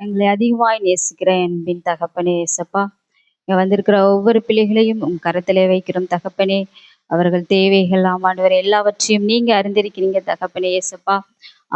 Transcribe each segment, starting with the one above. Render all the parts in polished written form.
எங்களை அதிகமாய் நேசிக்கிற அன்பின் தகப்பனே ஏசப்பா, இங்க வந்திருக்கிற ஒவ்வொரு பிள்ளைகளையும் உம் கரத்திலே வைக்கிறோம் தகப்பனே. அவர்கள் தேவைகள் ஆமாண்டவர் எல்லாவற்றையும் நீங்க அறிந்திருக்கிறீங்க தகப்பனே ஏசப்பா.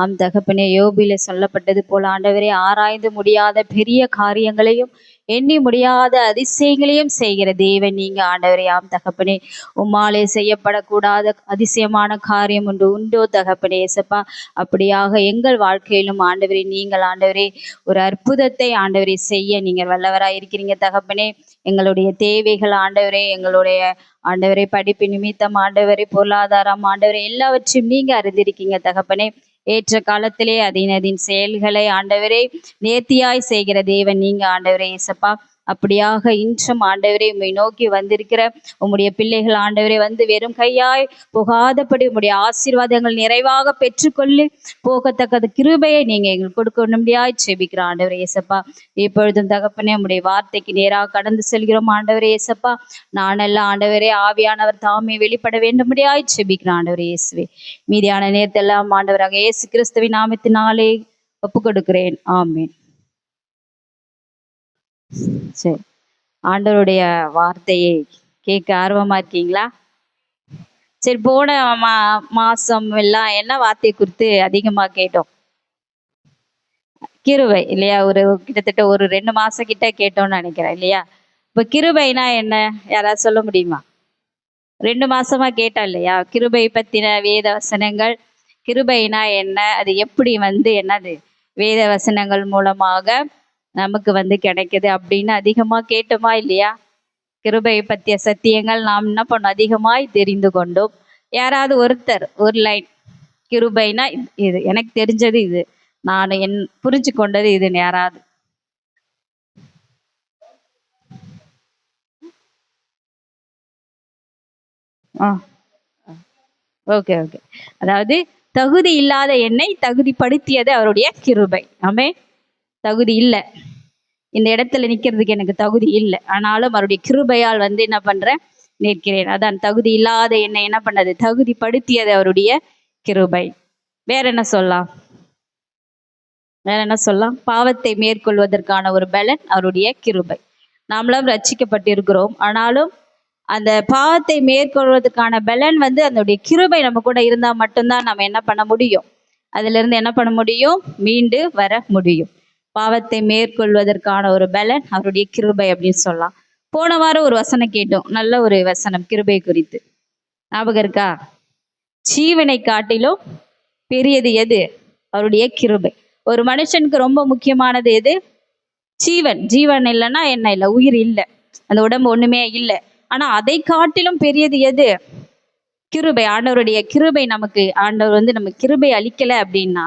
ஆம் தகப்பனே, யோபில சொல்லப்பட்டது போல ஆண்டவரே, ஆராய்ந்து முடியாத பெரிய காரியங்களையும் எண்ணி முடியாத அதிசயங்களையும் செய்கிற தேவன் நீங்க ஆண்டவரே. ஆம் தகப்பனே, உம்மாலே செய்யப்படக்கூடாத அதிசயமான காரியம் உண்டோ தகப்பனே ஏசப்பா. அப்படியாக எங்கள் வாழ்க்கையிலும் ஆண்டவரே, நீங்கள் ஆண்டவரே ஒரு அற்புதத்தை ஆண்டவரே செய்ய நீங்கள் வல்லவராய் இருக்கிறீங்க தகப்பனே. எங்களுடைய தேவைகள் ஆண்டவரே, எங்களுடைய ஆண்டவரை படிப்பு நிமித்தம் ஆண்டவரை பொருளாதாரம் ஆண்டவரை எல்லாவற்றையும் நீங்க அறிந்திருக்கீங்க தகப்பனே. ஏற்ற காலத்திலே அதின் செயல்களை ஆண்டவரே நேர்த்தியாய் செய்கிற தேவன் நீங்க ஆண்டவரே ஏசப்பா. அப்படியாக இன்றும் ஆண்டவரே உம்மை நோக்கி வந்திருக்கிற உம்முடைய பிள்ளைகள் ஆண்டவரே வந்து வெறும் கையாய் போகாதபடி உம்முடைய ஆசீர்வாதங்கள் நிறைவாக பெற்றுக்கொள்ளி போகத்தக்கது கிருபையை நீங்க எங்களுக்கு கொடுக்கணும்படியாய் செபிக்கிற ஆண்டவரே ஏசப்பா. இப்பொழுதும் தகப்பனே உம்முடைய வார்த்தைக்கு நேராக கடந்து செல்கிறோம் ஆண்டவரே ஏசப்பா. நானெல்லாம் ஆண்டவரே ஆவியானவர் தாமே வெளிப்பட வேண்டும்படியாய் செபிக்கிற ஆண்டவரே இயேசுவே. மீதியான நேரத்தெல்லாம் ஆண்டவராக இயேசு கிறிஸ்துவின் நாமத்தினாலே ஒப்பு கொடுக்கிறேன். ஆமீன். சரி, ஆண்டவருடைய வார்த்தையை கேட்க ஆர்வமா இருக்கீங்களா? சரி, போன மாசம் எல்லாம் என்ன வார்த்தை குறித்து அதிகமா கேட்டோம்? கிருபை இல்லையா? கிட்டத்தட்ட ஒரு 2 மாசம் கிட்ட கேட்டோம்னு நினைக்கிறேன் இல்லையா? இப்ப கிருபைனா என்ன, யாராவது சொல்ல முடியுமா? 2 மாசமா கேட்டா இல்லையா கிருபை பத்தின வேத வசனங்கள். கிருபைனா என்ன, அது எப்படி என்னது வேத வசனங்கள் மூலமாக நமக்கு கிடைக்குது அப்படின்னு அதிகமா கேட்டோமா இல்லையா? கிருபை பற்றிய சத்தியங்கள் நாம் என்ன பண்ணோம், அதிகமாய் தெரிந்து கொண்டோம். யாராவது ஒருத்தர் ஒரு லைன், கிருபைனா இது எனக்கு தெரிஞ்சது, இது நான் புரிஞ்சு கொண்டது இதுன்னு யாராவது? Okay okay. அதாவது தகுதி இல்லாத என்னை தகுதிப்படுத்தியது அவருடைய கிருபை. ஆமே, தகுதி இல்லை, இந்த இடத்துல நிற்கிறதுக்கு எனக்கு தகுதி இல்லை, ஆனாலும் அவருடைய கிருபையால் என்ன பண்றேன், நிற்கிறேன். அதான் தகுதி இல்லாத என்னை என்ன பண்ணது, தகுதிப்படுத்தியது அவருடைய கிருபை. வேற என்ன சொல்லலாம்? வேற என்ன சொல்லலாம்? பாவத்தை மேற்கொள்வதற்கான ஒரு பலன் அவருடைய கிருபை. நாமளும் ரட்சிக்கப்பட்டிருக்கிறோம், ஆனாலும் அந்த பாவத்தை மேற்கொள்வதற்கான பலன் அதனுடைய கிருபை நம்ம கூட இருந்தா மட்டும்தான் நம்ம என்ன பண்ண முடியும், அதுல இருந்து என்ன பண்ண முடியும், மீண்டு வர முடியும். பாவத்தை மேற்கொள்வதற்கான ஒரு பலன் அவருடைய கிருபை அப்படின்னு சொல்லலாம். போன வாரம் ஒரு வசனம் கேட்டோம், நல்ல ஒரு வசனம் கிருபை குறித்து, ஞாபகம் இருக்கா? ஜீவனை காட்டிலும் பெரியது எது? அவருடைய கிருபை. ஒரு மனுஷனுக்கு ரொம்ப முக்கியமானது எது? ஜீவன். ஜீவன் இல்லைன்னா என்ன இல்லை, உயிர் இல்லை, அந்த உடம்பு ஒண்ணுமே இல்லை. ஆனா அதை காட்டிலும் பெரியது எது? கிருபை. ஆண்டவருடைய கிருபை நமக்கு, ஆண்டவர் நமக்கு கிருபை அளிக்கலை அப்படின்னா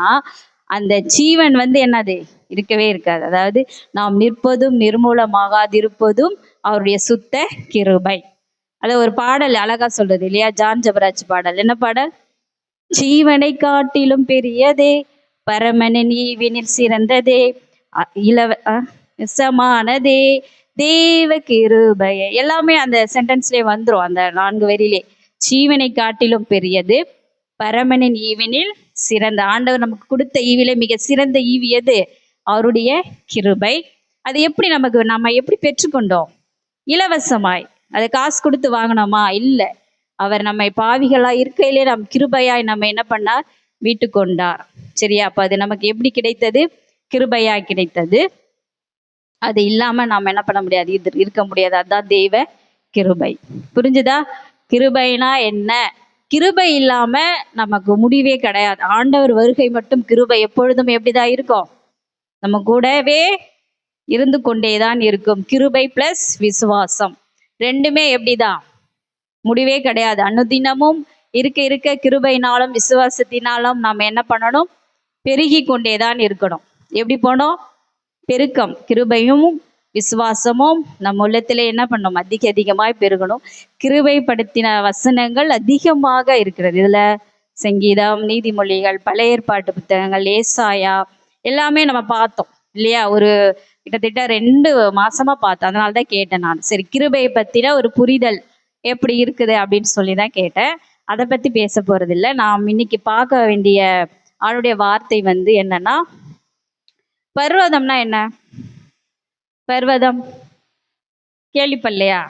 அந்த ஜீவன் என்னது, இருக்கவே இருக்காது. அதாவது நாம் நிற்பதும் நிர்மூலமாகாதிருப்பதும் அவருடைய சுத்த கிருபை. அது ஒரு பாடல் அழகா சொல்றது இல்லையா? ஜான் ஜபராஜ் பாடல். என்ன பாடல்? ஜீவனை காட்டிலும் பெரியதே, பரமனின் ஈவினில் சிறந்ததே, இலவசமானதே தேவ கிருபையே. எல்லாமே அந்த சென்டென்ஸ்லேயே வந்துடும், அந்த 4 வரியிலே. ஜீவனை காட்டிலும் பெரியது, பரமனின் ஈவினில் சிறந்த. ஆண்டவர் நமக்கு கொடுத்த ஈவிலே மிக சிறந்த ஈவி எது? அவருடைய கிருபை. அது எப்படி நம்ம எப்படி பெற்றுக்கொண்டோம்? இலவசமாய். அது காசு கொடுத்து வாங்கினோமா? இல்லை. அவர் நம்மை பாவிகளா இருக்கையிலே நம் கிருபையாய் நம்ம என்ன பண்ணார், மீட்டு கொண்டார். சரியா? அப்ப அது நமக்கு எப்படி கிடைத்தது? கிருபையாய் கிடைத்தது. அது இல்லாம நாம என்ன பண்ண முடியாது, இது இருக்க முடியாது. அதுதான் தெய்வ கிருபை. புரிஞ்சுதா? கிருபைனா என்ன? கிருபை இல்லாம நமக்கு முடிவே கிடையாது. ஆண்டவர் வருகை மட்டும் கிருபை எப்பொழுதும் எப்படிதான் இருக்கும், நம்ம கூடவே இருந்து கொண்டேதான் இருக்கும். கிருபை பிளஸ் விசுவாசம் ரெண்டுமே எப்படிதான், முடிவே கிடையாது. அனுதினமும் இருக்க இருக்க கிருபைனாலும் விசுவாசத்தினாலும் நாம் என்ன பண்ணணும், பெருகி கொண்டேதான் இருக்கணும். எப்படி போனோம்? பெருக்கம். கிருபையும் விசுவாசமும் நம்ம உள்ளத்துல என்ன பண்ணணும், அதிகமாய் பெருகணும். கிருபைப்படுத்தின வசனங்கள் அதிகமாக இருக்கிறது இதுல. சங்கீதம், நீதிமொழிகள், பழைய ஏற்பாட்டு புத்தகங்கள், ஏசாயா எல்லாமே நம்ம பார்த்தோம் இல்லையா? ஒரு கிட்டத்தட்ட 2 மாசமா பார்த்தோம். அதனாலதான் கேட்டேன் நான். சரி, கிருபை பத்தின ஒரு புரிதல் எப்படி இருக்குது அப்படின்னு சொல்லிதான் கேட்டேன். அதை பத்தி பேச போறது இல்லை. நாம் இன்னைக்கு பார்க்க வேண்டிய ஆளுடைய வார்த்தை என்னன்னா, பர்வதம்னா என்ன? பர்வதம் கேள்விப்படலையா?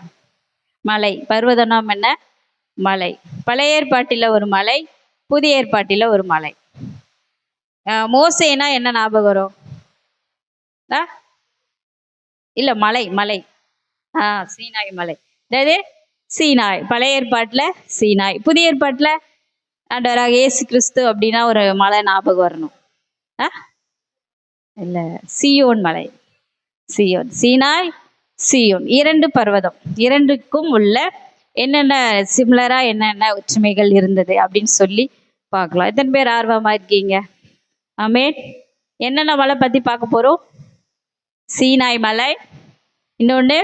மலை. பர்வதம்னா என்ன? மலை. பழைய ஏற்பாட்டில ஒரு மலை, புதிய ஏற்பாட்டில ஒரு மலை. மோசேனா என்ன ஞாபகம் வரும்? இல்ல, மலை மலை. சீனாய் மலை. அதாவது சீனாய். பழைய ஏற்பாட்டுல சீனாய், புதிய ஏற்பாட்டுல ஆண்டவராக இயேசு கிறிஸ்து அப்படின்னா ஒரு மலை ஞாபகம் வரணும். இல்ல, சியோன் மலை. சியோன். சீனாய், சியோன். 2 பர்வதம். இரண்டுக்கும் உள்ள என்னென்ன சிமிலரா என்னென்ன ஒற்றுமைகள் இருந்தது அப்படின்னு சொல்லி பார்க்கலாம். எத்தனை பேர் ஆர்வமா இருக்கீங்க? ஆமென். என்னென்ன மலை பத்தி பார்க்க போறோம்? சீனாய் மலை, இன்னொன்று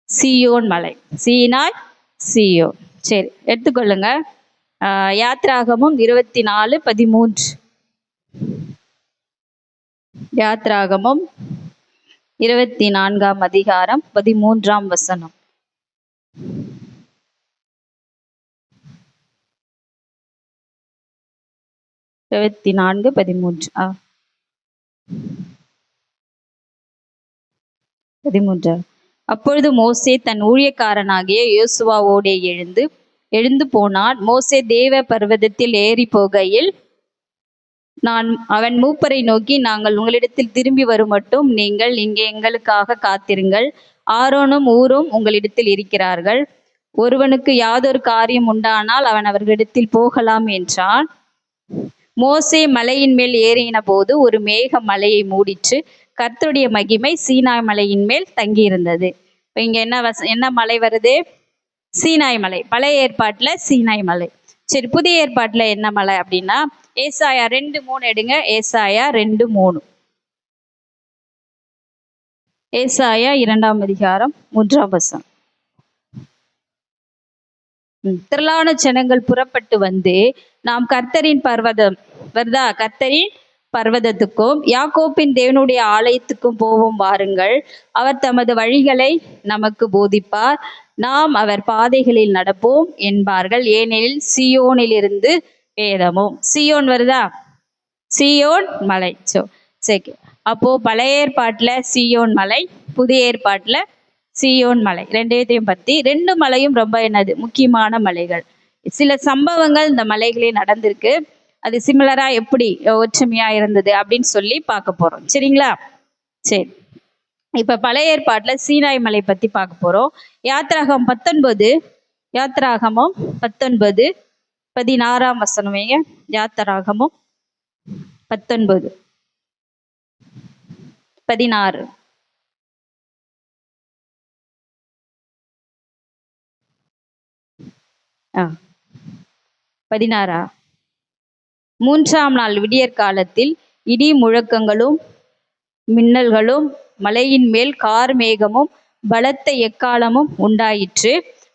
சியோன் மலை. சீனாய், சியோன். சரி, எடுத்துக்கொள்ளுங்க. யாத்ராகமும் 24:13. யாத்ராகமும் 24ஆம் அதிகாரம் 13ஆம் வசனம். இருபத்தி 13. அப்பொழுது மோசே தன் ஊழியக்காரனாகிய யோசுவாவோடே எழுந்து போனான். மோசே தேவ பர்வதத்தில் ஏறி போகையில் அவன் மூப்பரை நோக்கி, நாங்கள் உங்களிடத்தில் திரும்பி வரும் மட்டும் நீங்கள் இங்கே எங்களுக்காக காத்திருங்கள். ஆரோனும் ஊரும் உங்களிடத்தில் இருக்கிறார்கள். ஒருவனுக்கு யாதொரு காரியம் உண்டானால் அவன் அவர்களிடத்தில் போகலாம் என்றான். மோசே மலையின் மேல் ஏறின போது ஒரு மேக மலையை மூடிற்று. கர்த்தருடைய மகிமை சீனாய் மலையின் மேல் தங்கியிருந்தது. இப்போ இங்க என்ன மலை வருது? சீனாய் மலை. பழைய ஏற்பாட்டுல சீனாய் மலை. சரி, புதிய ஏற்பாட்டுல என்ன மலை அப்படின்னா ஏசாயா 2:3 எடுங்க. ஏசாயா 2:3. ஏசாயா 2ஆம் அதிகாரம் 3ஆம் வசனம். திரளான ஜனங்கள் புறப்பட்டு வந்து நாம் கர்த்தரின் பர்வதம் வருதா, கர்த்தரின் பர்வதத்துக்கும் யாக்கோப்பின் தேவனுடைய ஆலயத்துக்கும் போவோம் வாருங்கள். அவர் தமது வழிகளை நமக்கு போதிப்பார், நாம் அவர் பாதைகளில் நடப்போம் என்பார்கள். ஏனெனில் சியோனிலிருந்து வேதமும். சியோன் வருதா? சியோன் மலை. சரி, அப்போ பழைய ஏற்பாட்டுல சியோன் மலை, புதிய ஏற்பாட்டுல சியோன் மலை. ரெண்டையும் பத்தி 2 மலையும் ரொம்ப என்னது முக்கியமான மலைகள். சில சம்பவங்கள் இந்த மலைகளே நடந்திருக்கு. அது சிமிலரா எப்படி ஒற்றுமையா இருந்தது அப்படின்னு சொல்லி பார்க்க போறோம். சரிங்களா? சரி, இப்ப பழைய ஏற்பாட்டுல சீனாய் மலை பத்தி பார்க்க போறோம். யாத்ராகமம் 19:16 வசனம் வைங்க. யாத்ராகமம் 19:16. ஆ 16. 3ஆம் நாள் விடியற் காலத்தில் இடி முழக்கங்களும் மின்னல்களும் மலையின் மேல் கார் மேகமும் பலத்த எக்காலமும் உண்டாயிற்று.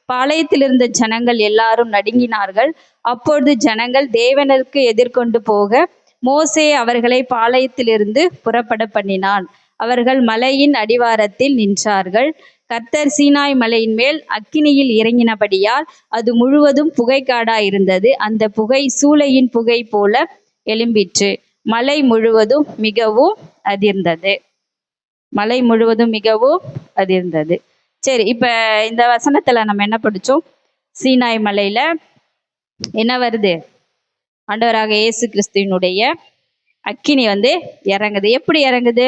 பாளையத்தில் இருந்த ஜனங்கள் எல்லாரும் நடுங்கினார்கள். அப்பொழுது ஜனங்கள் தேவனுக்கு எதிர்கொண்டு போக மோசே அவர்களை பாளையத்திலிருந்து புறப்பட பண்ணினான். அவர்கள் மலையின் அடிவாரத்தில் நின்றார்கள். கர்த்தர் சீனாய் மலையின் மேல் அக்கினியில் இறங்கினபடியால் அது முழுவதும் புகைக்காடாயிருந்தது. அந்த புகை சூளையின் புகை போல எழும்பிற்று. மலை முழுவதும் மிகவும் அதிர்ந்தது. மலை முழுவதும் மிகவும் அதிர்ந்தது. சரி, இப்ப இந்த வசனத்துல நம்ம என்ன படிச்சோம்? சீனாய் மலையில என்ன வருது? ஆண்டவராக இயேசு கிறிஸ்துவினுடைய அக்கினி இறங்குது. எப்படி இறங்குது?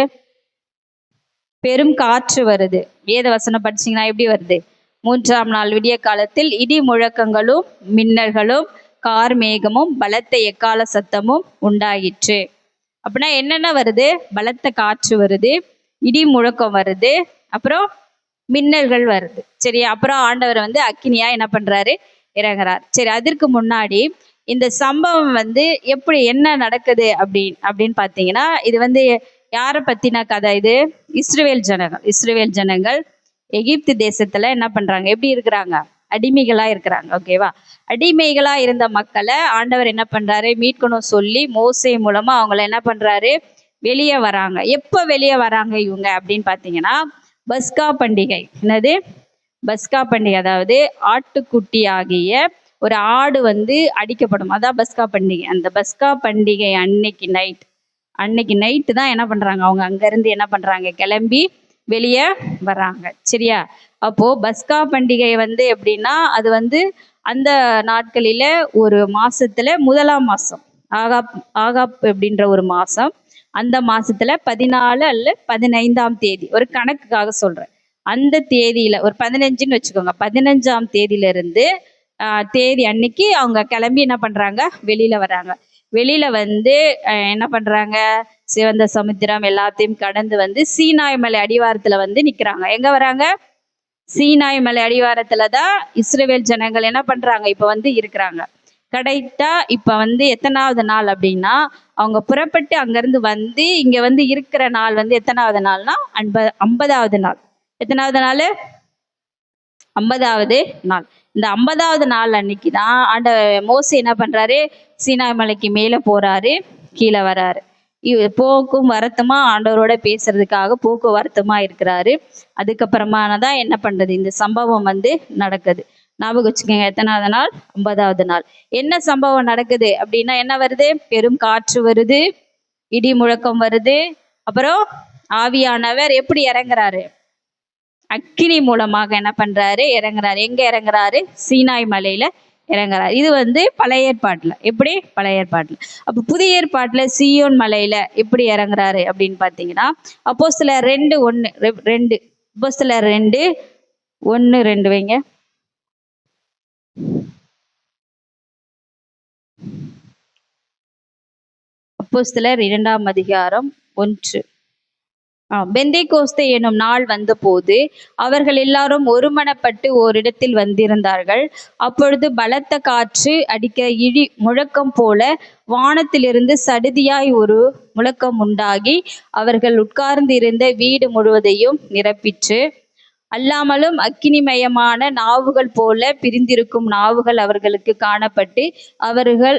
பெரும் காற்று வருது. வேத வசனம் படிச்சீங்கன்னா எப்படி வருது? 3ஆம் நாள் விடிய காலத்தில் இடி முழக்கங்களும் மின்னல்களும் கார் மேகமும் பலத்த எக்கால சத்தமும் உண்டாயிற்று. அப்படின்னா என்னென்ன வருது? பலத்த காற்று வருது, இடி முழக்கம் வருது, அப்புறம் மின்னல்கள் வருது. சரி, அப்புறம் ஆண்டவர் அக்கினியா என்ன பண்றாரு? இறங்குறார். சரி, அதற்கு முன்னாடி இந்த சம்பவம் எப்படி என்ன நடக்குது அப்படின்னு பார்த்தீங்கன்னா, இது யாரை பத்தின கதை? இது இஸ்ரவேல் ஜனங்கள் எகிப்து தேசத்துல என்ன பண்றாங்க? எப்படி இருக்கிறாங்க? அடிமைகளா இருக்கிறாங்க. ஓகேவா? அடிமைகளா இருந்த மக்களை ஆண்டவர் என்ன பண்றாரு? மீட்கணும் சொல்லி மோசே மூலமா அவங்கள என்ன பண்றாரு? வெளியே வராங்க. எப்ப வெளியே வராங்க இவங்க அப்படின்னு பாத்தீங்கன்னா, பஸ்கா பண்டிகை. என்னது? பஸ்கா பண்டிகை. அதாவது ஆட்டுக்குட்டி ஆகிய ஒரு ஆடு அடிக்கப்படும். அதான் பஸ்கா பண்டிகை. அந்த பஸ்கா பண்டிகை அன்னைக்கு நைட் அன்னைக்கு நைட்டு தான் என்ன பண்றாங்க, அவங்க அங்கிருந்து என்ன பண்றாங்க, கிளம்பி வெளியே வர்றாங்க. சரியா? அப்போ பஸ்கா பண்டிகை வந்து எப்படின்னா, அது வந்து அந்த நாட்களில ஒரு மாசத்துல முதலாம் மாசம், ஆகாப் ஆகாப் அப்படின்ற ஒரு மாசம். அந்த மாசத்துல 14 அல்ல 15ஆம் தேதி, ஒரு கணக்குக்காக சொல்றேன். அந்த தேதியில ஒரு 15ன்னு வச்சுக்கோங்க, 15ஆம் தேதியில இருந்து தேதி அன்னைக்கு அவங்க கிளம்பி என்ன பண்றாங்க, வெளியில வர்றாங்க. வெளியில வந்து என்ன பண்றாங்க, சிவந்த சமுத்திரம் எல்லாத்தையும் கடந்து வந்து சீனாய் மலை அடிவாரத்துல வந்து நிக்கிறாங்க. எங்க வராங்க? சீனாய் மலை அடிவாரத்துல தான் இஸ்ரவேல் ஜனங்கள் என்ன பண்றாங்க, இப்ப வந்து இருக்கிறாங்க. கரெக்டா இப்ப வந்து எத்தனாவது நாள் அப்படின்னா, அவங்க புறப்பட்டு அங்கிருந்து வந்து இங்க வந்து இருக்கிற நாள் வந்து எத்தனாவது நாள்னா 50வது நாள். எத்தனாவது நாள்? 50வது நாள். இந்த 50வது நாள் அன்னைக்கு தான் மோசே என்ன பண்றாரு, சீனாய் மலைக்கு மேல போறாரு, கீழே வராரு. போக்கும் வரத்துமா ஆண்டவரோட பேசுறதுக்காக போக்குவரத்துமா இருக்கிறாரு. அதுக்கப்புறமா தான் என்ன பண்றது, இந்த சம்பவம் வந்து நடக்குது. ஞாபகம் வச்சுக்கோங்க, எத்தனாவது நாள்? 50வது நாள். என்ன சம்பவம் நடக்குது அப்படின்னா என்ன வருது, பெரும் காற்று வருது, இடி முழக்கம் வருது. அப்புறம் ஆவியானவர் எப்படி இறங்குறாரு, அக்கினி மூலமாக என்ன பண்றாரு, இறங்குறாரு. எங்க இறங்குறாரு? சீனாய் மலையில இறங்குறாரு. இது வந்து பழைய ஏற்பாட்டுல. எப்படி? பழைய ஏற்பாட்டுல. அப்ப புதிய ஏற்பாட்டுல சீயோன் மலையில எப்படி இறங்குறாரு அப்படின்னு பாத்தீங்கன்னா, அப்போஸ்தலர் 2:1 அப்போஸ்தலர் 2:1-2 வைங்க. அப்போஸ்தலர் 2ஆம் அதிகாரம் 1. பெந்தேகோஸ்தே எனும் நாள் வந்தபோது அவர்கள் எல்லாரும் ஒருமனப்பட்டு ஓரிடத்தில் வந்திருந்தார்கள். அப்பொழுது பலத்த காற்று அடிக்க இடி முழக்கம் போல வானத்திலிருந்து சடுதியாய் ஒரு முழக்கம் உண்டாகி அவர்கள் உட்கார்ந்திருந்த வீடு முழுவதையும் நிரப்பிற்று. அல்லாமலும் அக்கினிமயமான நாவுகள் போல பிரிந்திருக்கும் நாவுகள் அவர்களுக்கு காணப்பட்டு அவர்கள்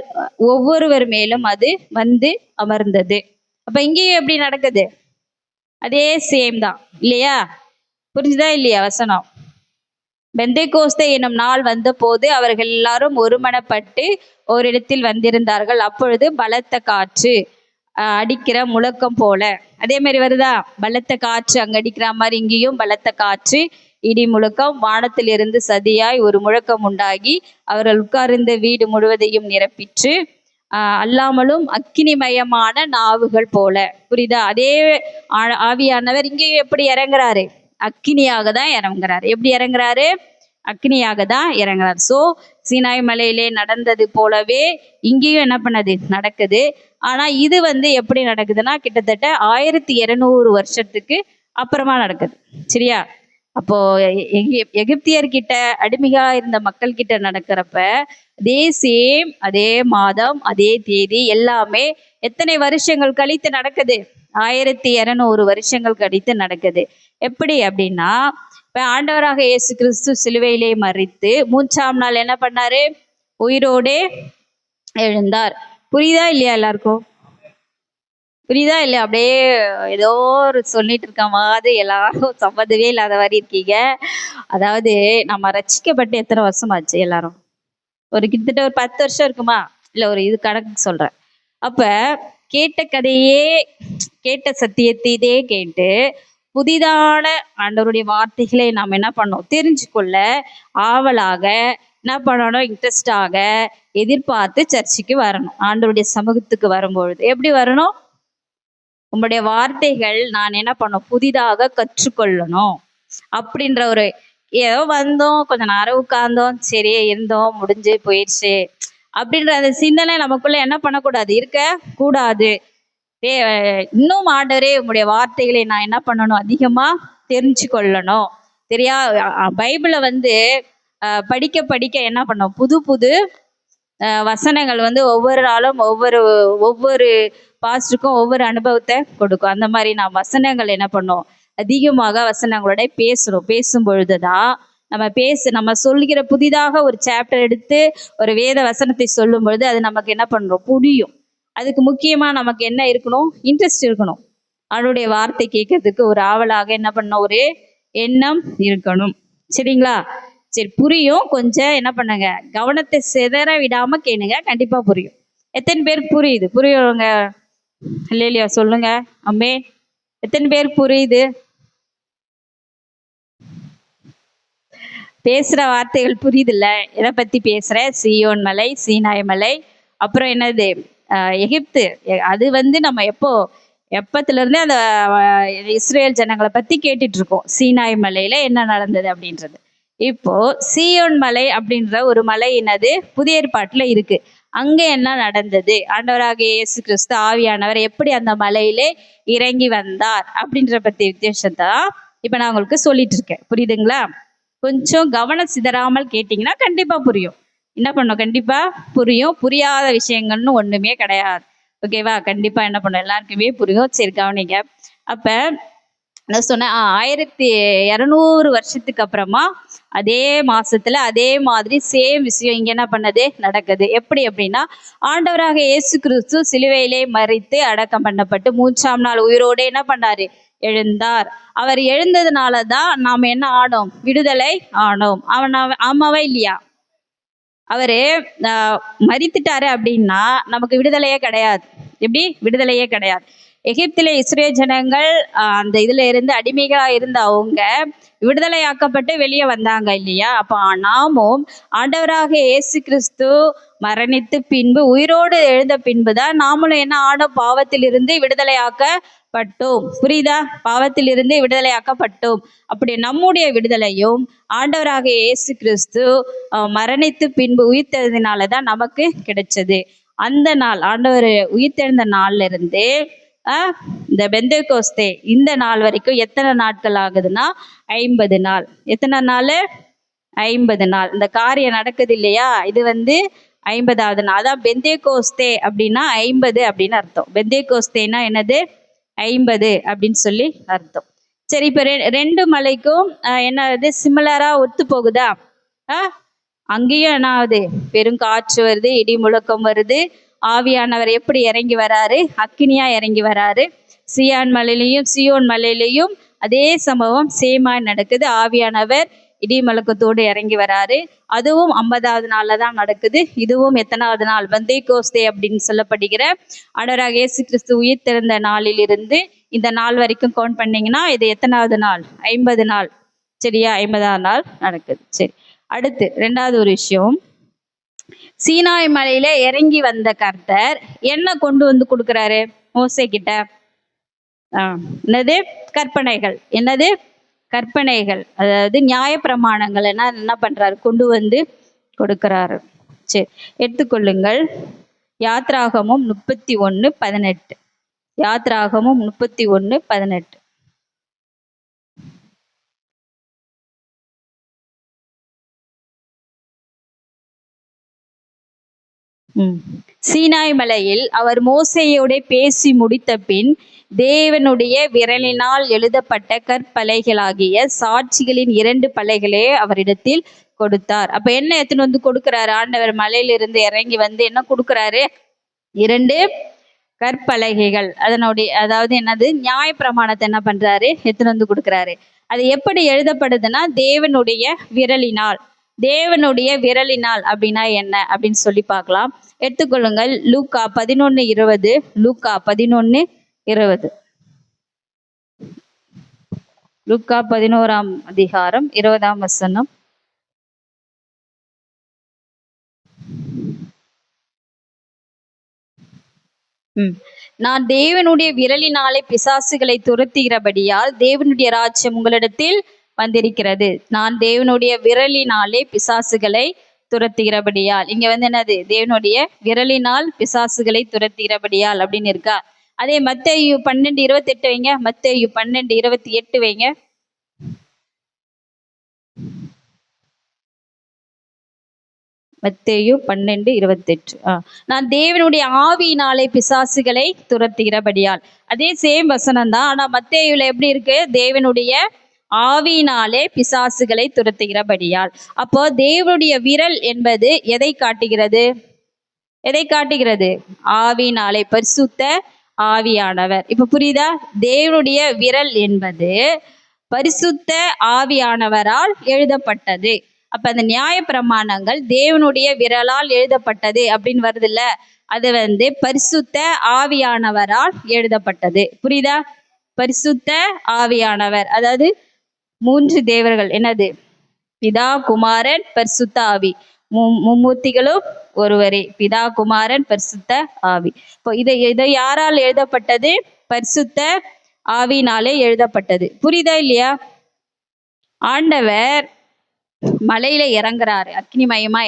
ஒவ்வொருவர் மேலும் அது வந்து அமர்ந்தது. அப்ப இங்கேயும் எப்படி நடக்குது? அதே சேம் தான் இல்லையா? புரிஞ்சுதா இல்லையா வசனம்? பெந்தேகோஸ்தே எனும் நாள் வந்த போது அவர்கள் எல்லாரும் ஒருமனப்பட்டு ஓரிடத்தில் வந்திருந்தார்கள். அப்பொழுது பலத்த காற்று அடிக்கிற முழக்கம் போல, அதே மாதிரி வருதா? பலத்த காற்று அங்க அடிக்கிற மாதிரி இங்கேயும் பலத்த காற்று, இடி முழக்கம், வானத்திலிருந்து சதியாய் ஒரு முழக்கம் உண்டாகி அவர்கள் உட்கார்ந்த வீடு முழுவதையும் நிரப்பிற்று. அல்லாமலும் அக்கினிமயமான நாவுகள் போல. புரியுதா? அதே ஆவியானவர் இங்கேயும் எப்படி இறங்குறாரு? அக்கினியாக தான் இறங்குறாரு. எப்படி இறங்குறாரு? அக்னியாக தான் இறங்குறாரு. சோ சீனாய் மலையிலே நடந்தது போலவே இங்கேயும் என்ன பண்ணது, நடக்குது. ஆனா இது வந்து எப்படி நடக்குதுன்னா கிட்டத்தட்ட 1200 வருஷத்துக்கு அப்புறமா நடக்குது. சரியா? அப்போ எகிப்தியர்கிட்ட அடிமையா இருந்த மக்கள் கிட்ட நடக்கிறப்ப அதே சேம், அதே மாதம், அதே தேதி, எல்லாமே எத்தனை வருஷங்கள் கழித்து நடக்குது? 1200 வருஷங்கள் கழித்து நடக்குது. எப்படி அப்படின்னா, இப்ப ஆண்டவராக இயேசு கிறிஸ்து சிலுவையிலே மரித்து 3ஆம் நாள் என்ன பண்ணாரு? உயிரோடே எழுந்தார். புரியுதா இல்லையா எல்லாருக்கும்? புரியுதா இல்லையா? அப்படியே ஏதோ ஒரு சொல்லிட்டு இருக்க மாதிரி எல்லாரும் சம்மந்தமே இல்லாத மாதிரி இருக்கீங்க. அதாவது நம்ம ரட்சிக்கப்பட்டு எத்தனை வருஷம் ஆச்சு எல்லாரும்? ஒரு கிட்டத்தட்ட ஒரு 10 வருஷம் இருக்குமா? இல்ல ஒரு இது கணக்கு சொல்றேன். அப்ப கேட்ட கதையே, கேட்ட சத்தியத்தையே கேட்டு புதிதான ஆண்டவருடைய வார்த்தைகளை நாம் என்ன பண்ணோம், தெரிஞ்சுக்கொள்ள ஆவலாக என்ன பண்ணணும், இன்ட்ரெஸ்டாக எதிர்பார்த்து சர்ச்சுக்கு வரணும். ஆண்டவருடைய சமூகத்துக்கு வரும்பொழுது எப்படி வரணும்? உங்களுடைய வார்த்தைகள் நான் என்ன பண்ணோம், புதிதாக கற்றுக்கொள்ளணும் அப்படின்ற ஒரு, ஏதோ வந்தோம் கொஞ்ச நேரம் உட்கார்ந்தோம், சரியே இருந்தோம், முடிஞ்சு போயிடுச்சு அப்படின்ற அந்த சிந்தனை நமக்குள்ள என்ன பண்ணக்கூடாது, இருக்க கூடாது. இன்னும் ஆண்டவரே உங்களுடைய வார்த்தைகளை நான் என்ன பண்ணணும், அதிகமா தெரிஞ்சு கொள்ளணும். சரியா? பைபிளை வந்து படிக்க படிக்க என்ன பண்ணோம், புது புது வசனங்கள் வந்து ஒவ்வொரு நாளும் ஒவ்வொரு பாஸ்டுக்கும் ஒவ்வொரு அனுபவத்தை கொடுக்கும். அந்த மாதிரி நான் வசனங்கள் என்ன பண்ணோம், அதிகமாக வசனங்களோட பேசணும். பேசும் பொழுதுதான் நம்ம சொல்கிற புதிதாக ஒரு சாப்டர் எடுத்து ஒரு வேத வசனத்தை சொல்லும் பொழுது அது நமக்கு என்ன பண்றோம், புரியும். அதுக்கு முக்கியமா நமக்கு என்ன இருக்கணும், இன்ட்ரெஸ்ட் இருக்கணும். அவருடைய வார்த்தை கேட்கறதுக்கு ஒரு ஆவலாக என்ன பண்ண ஒரு எண்ணம் இருக்கணும். சரிங்களா? சரி, புரியும். கொஞ்சம் என்ன பண்ணுங்க, கவனத்தை சிதற விடாம கேளுங்க, கண்டிப்பா புரியும். எத்தனை பேருக்கு புரியுது? புரியுங்க? இல்லையா சொல்லுங்க. அம்மே, எத்தனை பேர் புரியுது? பேசுற வார்த்தைகள் புரியுதுல்ல? எதை பத்தி பேசுற? சீயோன் மலை, சீனாய் மலை, அப்புறம் என்னது எகிப்து. அது வந்து நம்ம எப்பத்துல இருந்தே அந்த இஸ்ரேல் ஜனங்களை பத்தி கேட்டுட்டு இருக்கோம். சீனாய் மலையில என்ன நடந்தது அப்படின்றது. இப்போ சீயோன் மலை அப்படின்ற ஒரு மலை என்னது புதிய ஏற்பாட்டுல இருக்கு. அங்க என்ன நடந்தது, ஆண்டவராக இயேசு கிறிஸ்து ஆவியானவர் எப்படி அந்த மலையிலே இறங்கி வந்தார் அப்படின்ற பத்தி வித்தியாசத்தான் இப்ப நான் உங்களுக்கு சொல்லிட்டு இருக்கேன். புரியுதுங்களா? கொஞ்சம் கவனம் சிதறாமல் கேட்டீங்கன்னா கண்டிப்பா புரியும். என்ன பண்ணும், கண்டிப்பா புரியும். புரியாத விஷயங்கள்னு ஒண்ணுமே கிடையாது. ஓகேவா? கண்டிப்பா என்ன பண்ணும், எல்லாருக்குமே புரியும். சரி கவனிங்க. அப்ப நான் சொன்னேன் 1200 வருஷத்துக்கு அப்புறமா அதே மாசத்துல அதே மாதிரி சேம் விஷயம் இங்க என்ன பண்ணது நடக்குது. எப்படி அப்படின்னா, ஆண்டவராக இயேசு கிறிஸ்து சிலுவையிலே மரித்து அடக்கம் பண்ணப்பட்டு 3ஆம் நாள் உயிரோடு என்ன பண்ணாரு, எழுந்தார். அவர் எழுந்ததுனாலதான் நாம என்ன ஆனோம், விடுதலை ஆனோம். ஆமாவா இல்லையா? அவரு மரித்துட்டாரு அப்படின்னா நமக்கு விடுதலையே கிடையாது. எப்படி விடுதலையே கிடையாது. எகிப்திலே இஸ்ரேல் ஜனங்கள் அந்த இதுல இருந்து அடிமைகளா இருந்த அவங்க விடுதலையாக்கப்பட்டு வெளியே வந்தாங்க இல்லையா? அப்ப நாமும் ஆண்டவராக இயேசு கிறிஸ்து மரணித்து பின்பு உயிரோடு எழுந்த பின்புதான் நாமளும் என்ன ஆனோம், பாவத்திலிருந்து விடுதலையாக்கப்பட்டோம். புரியுதா? பாவத்திலிருந்து விடுதலையாக்கப்பட்டோம். அப்படி நம்முடைய விடுதலையும் ஆண்டவராக இயேசு கிறிஸ்து மரணித்து பின்பு உயிர்த்தெழுதினாலதான் நமக்கு கிடைச்சது. அந்த நாள் ஆண்டவர் உயிர்த்தெழுந்த நாள்ல இருந்து இந்த பெந்தேகோஸ்தே இந்த நாள் வரைக்கும் எத்தனை நாட்கள் ஆகுதுன்னா 50 நாள். எத்தனை நாள்? 50 நாள். இந்த காரியம் நடக்குது இல்லையா, இது வந்து 50வது நாள். அதான் பெந்தேகோஸ்தே அப்படின்னா 50 அப்படின்னு அர்த்தம். பெந்தேகோஸ்தேனா என்னது, 50 அப்படின்னு சொல்லி அர்த்தம். சரி, இப்ப ரெண்டு மலைக்கும் என்னது சிமிலரா ஒத்து போகுதா? அங்கேயும் என்ன ஆகுது, பெரும் காற்று வருது, இடி முழக்கம் வருது. ஆவியானவர் எப்படி இறங்கி வராரு, அக்கினியா இறங்கி வராரு. சியோன் மலையிலையும் அதே சம்பவம் சேமாய் நடக்குது. ஆவியானவர் இடி முழக்கத்தோடு இறங்கி வராரு. அதுவும் 50வது நாள்ல தான் நடக்குது. இதுவும் எத்தனாவது நாள், பெந்தேகோஸ்தே அப்படின்னு சொல்லப்படுகிற ஆண்டவராக இயேசு கிறிஸ்து உயிர் திறந்த நாளில் இருந்து இந்த நாள் வரைக்கும் கவுண்ட் பண்ணீங்கன்னா இது எத்தனாவது நாள், 50 நாள். சரியா? 50வது நாள் நடக்குது. சரி, அடுத்து ரெண்டாவது ஒரு விஷயம், சீனாய் மலையில இறங்கி வந்த கர்த்தர் என்ன கொண்டு வந்து கொடுக்கிறாரு மோசே கிட்ட? என்னது? கற்பனைகள். என்னது? கற்பனைகள், அதாவது நியாய பிரமாணங்கள் என்ன பண்றாரு, கொண்டு வந்து கொடுக்கிறாரு. சரி, எடுத்துக்கொள்ளுங்கள். யாத்ராகமும் 31:18. யாத்ராகமும் 31:18. சீனாய் மலையில் அவர் மோசேயோட பேசி முடித்த பின் தேவனுடைய விரலினால் எழுதப்பட்ட கற்பலகைகளாகிய சாட்சிகளின் 2 பலகைகளே அவரிடத்தில் கொடுத்தார். அப்ப என்ன எத்தனை வந்து கொடுக்கிறாரு ஆண்டவர்? மலையிலிருந்து இறங்கி வந்து என்ன கொடுக்கிறாரு? 2 கற்பலகைகள். அதனுடைய அதாவது என்னது, நியாய பிரமாணத்தை என்ன பண்றாரு, எத்தனை வந்து கொடுக்கிறாரு. அது எப்படி எழுதப்படுதுன்னா தேவனுடைய விரலினால். தேவனுடைய விரலினால் அப்படின்னா என்ன அப்படின்னு சொல்லி பார்க்கலாம். எடுத்துக்கொள்ளுங்கள். லூக்கா 11:20. லூக்கா 11:20. லூக்கா 11ஆம் அதிகாரம் 20ஆம் வசனம். நான் தேவனுடைய விரலினாலே பிசாசுகளை துரத்துகிறபடியால் தேவனுடைய ராஜ்யம் உங்களிடத்தில் வந்திருக்கிறது. நான் தேவனுடைய விரலினாலே பிசாசுகளை துரத்துகிறபடியால். இங்க வந்து என்னது, தேவனுடைய விரலினால் பிசாசுகளை துரத்துகிறபடியால் அப்படின்னு இருக்கா. அதே மத்தேயு 12:28 வைங்க. மத்தேயு 12:28 வைங்க. மத்தேயு 12:28. நான் தேவனுடைய ஆவியினாலே பிசாசுகளை துரத்துகிறபடியால். அதே சேம் வசனம் தான். ஆனா மத்தேயுல எப்படி இருக்கு, தேவனுடைய ஆவியினாலே பிசாசுகளை துரத்துகிறபடியால். அப்போ தேவனுடைய விரல் என்பது எதை காட்டுகிறது? எதை காட்டுகிறது? ஆவியினாலே, பரிசுத்த ஆவியானவர். இப்ப புரியுதா? தேவனுடைய விரல் என்பது பரிசுத்த ஆவியானவரால் எழுதப்பட்டது. அப்ப அந்த நியாய பிரமாணங்கள் தேவனுடைய விரலால் எழுதப்பட்டது அப்படின்னு வருது இல்ல. அது வந்து பரிசுத்த ஆவியானவரால் எழுதப்பட்டது. புரியுதா? பரிசுத்த ஆவியானவர், அதாவது 3 தேவர்கள், என்னது? பிதா, குமாரன், பரிசுத்த ஆவி. மும்மூர்த்திகளும் ஒருவரே, பிதா, குமாரன், பரிசுத்த ஆவி. இப்போ இதை யாரால் எழுதப்பட்டது? பரிசுத்த ஆவினாலே எழுதப்பட்டது. புரியுதா இல்லையா? ஆண்டவர் மலையில இறங்குறாரு, அக்னிமயமா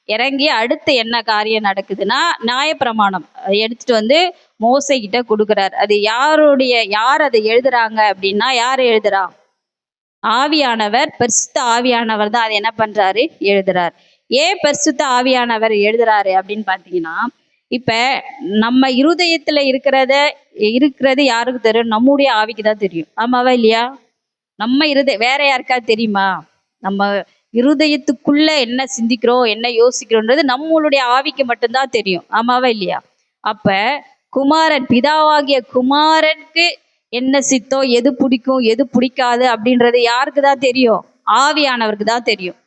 இறங்கி அடுத்து என்ன காரியம் நடக்குதுன்னா, நியாயப்பிரமாணம் எடுத்துட்டு வந்து மோசே கிட்ட கொடுக்குறாரு. அது யார் அதை எழுதுறாங்க அப்படின்னா, யார் எழுதுறா? ஆவியானவர், பரிசுத்த ஆவியானவர் தான் அதை என்ன பண்றாரு? எழுதுறாரு. ஏன் பரிசுத்த ஆவியானவர் எழுதுறாரு அப்படின்னு பாத்தீங்கன்னா, இப்ப நம்ம இருதயத்துல இருக்கிறது யாருக்கு தெரியும்? நம்முடைய ஆவிக்கு தான் தெரியும். ஆமாவா இல்லையா? நம்ம வேற யாருக்காவது தெரியுமா? நம்ம இருதயத்துக்குள்ள என்ன சிந்திக்கிறோம், என்ன யோசிக்கிறோன்றது நம்மளுடைய ஆவிக்கு மட்டும்தான் தெரியும். ஆமாவா இல்லையா? அப்ப குமாரன், பிதாவாகிய குமாரனுக்கு என்ன சித்தம், எது பிடிக்கும், எது பிடிக்காது அப்படின்றது யாருக்கு தான் தெரியும்? ஆவியானவருக்கு தான் தெரியும்.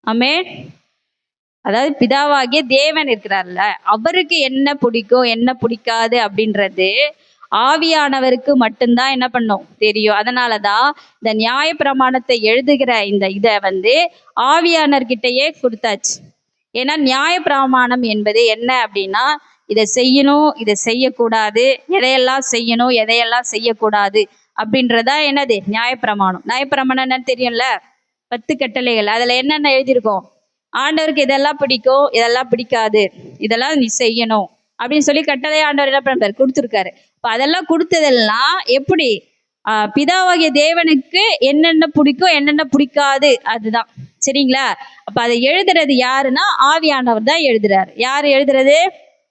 ஆமே. அதாவது பிதாவாகிய தேவன் இருக்கிறார்ல, அவருக்கு என்ன பிடிக்கும், என்ன பிடிக்காது அப்படின்றது ஆவியானவருக்கு மட்டும்தான் என்ன பண்ணும்? தெரியும். அதனாலதான் இந்த நியாயப்பிரமாணத்தை எழுதுகிற இதை வந்து ஆவியானவர்கிட்டயே கொடுத்தாச்சு. ஏன்னா நியாயப்பிரமாணம் என்பது என்ன அப்படின்னா, இதை செய்யணும், இதை செய்யக்கூடாது, எதையெல்லாம் செய்யணும், எதையெல்லாம் செய்யக்கூடாது அப்படின்றதா என்னது? நியாயப்பிரமாணம். நியாயப்பிரமாணம் என்னன்னு தெரியும்ல? 10 கட்டளைகள். அதுல என்னென்ன எழுதியிருக்கோம்? ஆண்டவருக்கு இதெல்லாம் பிடிக்கும், இதெல்லாம் பிடிக்காது, இதெல்லாம் நீ செய்யணும் அப்படின்னு சொல்லி கட்டளை ஆண்டவர் என்ன பண்றாரு? கொடுத்துருக்காரு. இப்ப அதெல்லாம் கொடுத்ததெல்லாம் எப்படி? பிதாவாகிய தேவனுக்கு என்னென்ன பிடிக்கும், என்னென்ன பிடிக்காது, அதுதான். சரிங்களா? அப்ப அதை எழுதுறது யாருன்னா ஆவியானவர் தான் எழுதுறாரு. யார் எழுதுறது?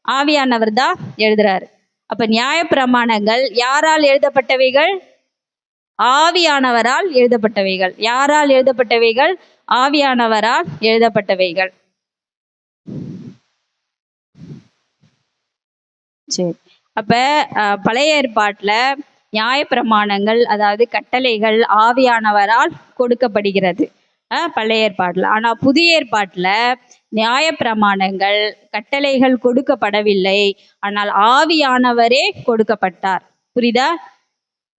ஆவியானவர் தான் எழுதுறாரு. அப்ப நியாயப்பிரமாணங்கள் யாரால் எழுதப்பட்டவைகள்? ஆவியானவரால் எழுதப்பட்டவைகள். யாரால் எழுதப்பட்டவைகள்? ஆவியானவரால் எழுதப்பட்டவைகள். சரி. அப்ப பழைய ஏற்பாட்டுல நியாயப்பிரமாணங்கள், அதாவது கட்டளைகள் ஆவியானவரால் கொடுக்கப்படுகிறது பழைய ஏற்பாட்டுல. ஆனா புதிய ஏற்பாட்டுல நியாயப்பிரமாணங்கள், கட்டளைகள் கொடுக்கப்படவில்லை, ஆனால் ஆவியானவரே கொடுக்கப்பட்டார். புரியுதா?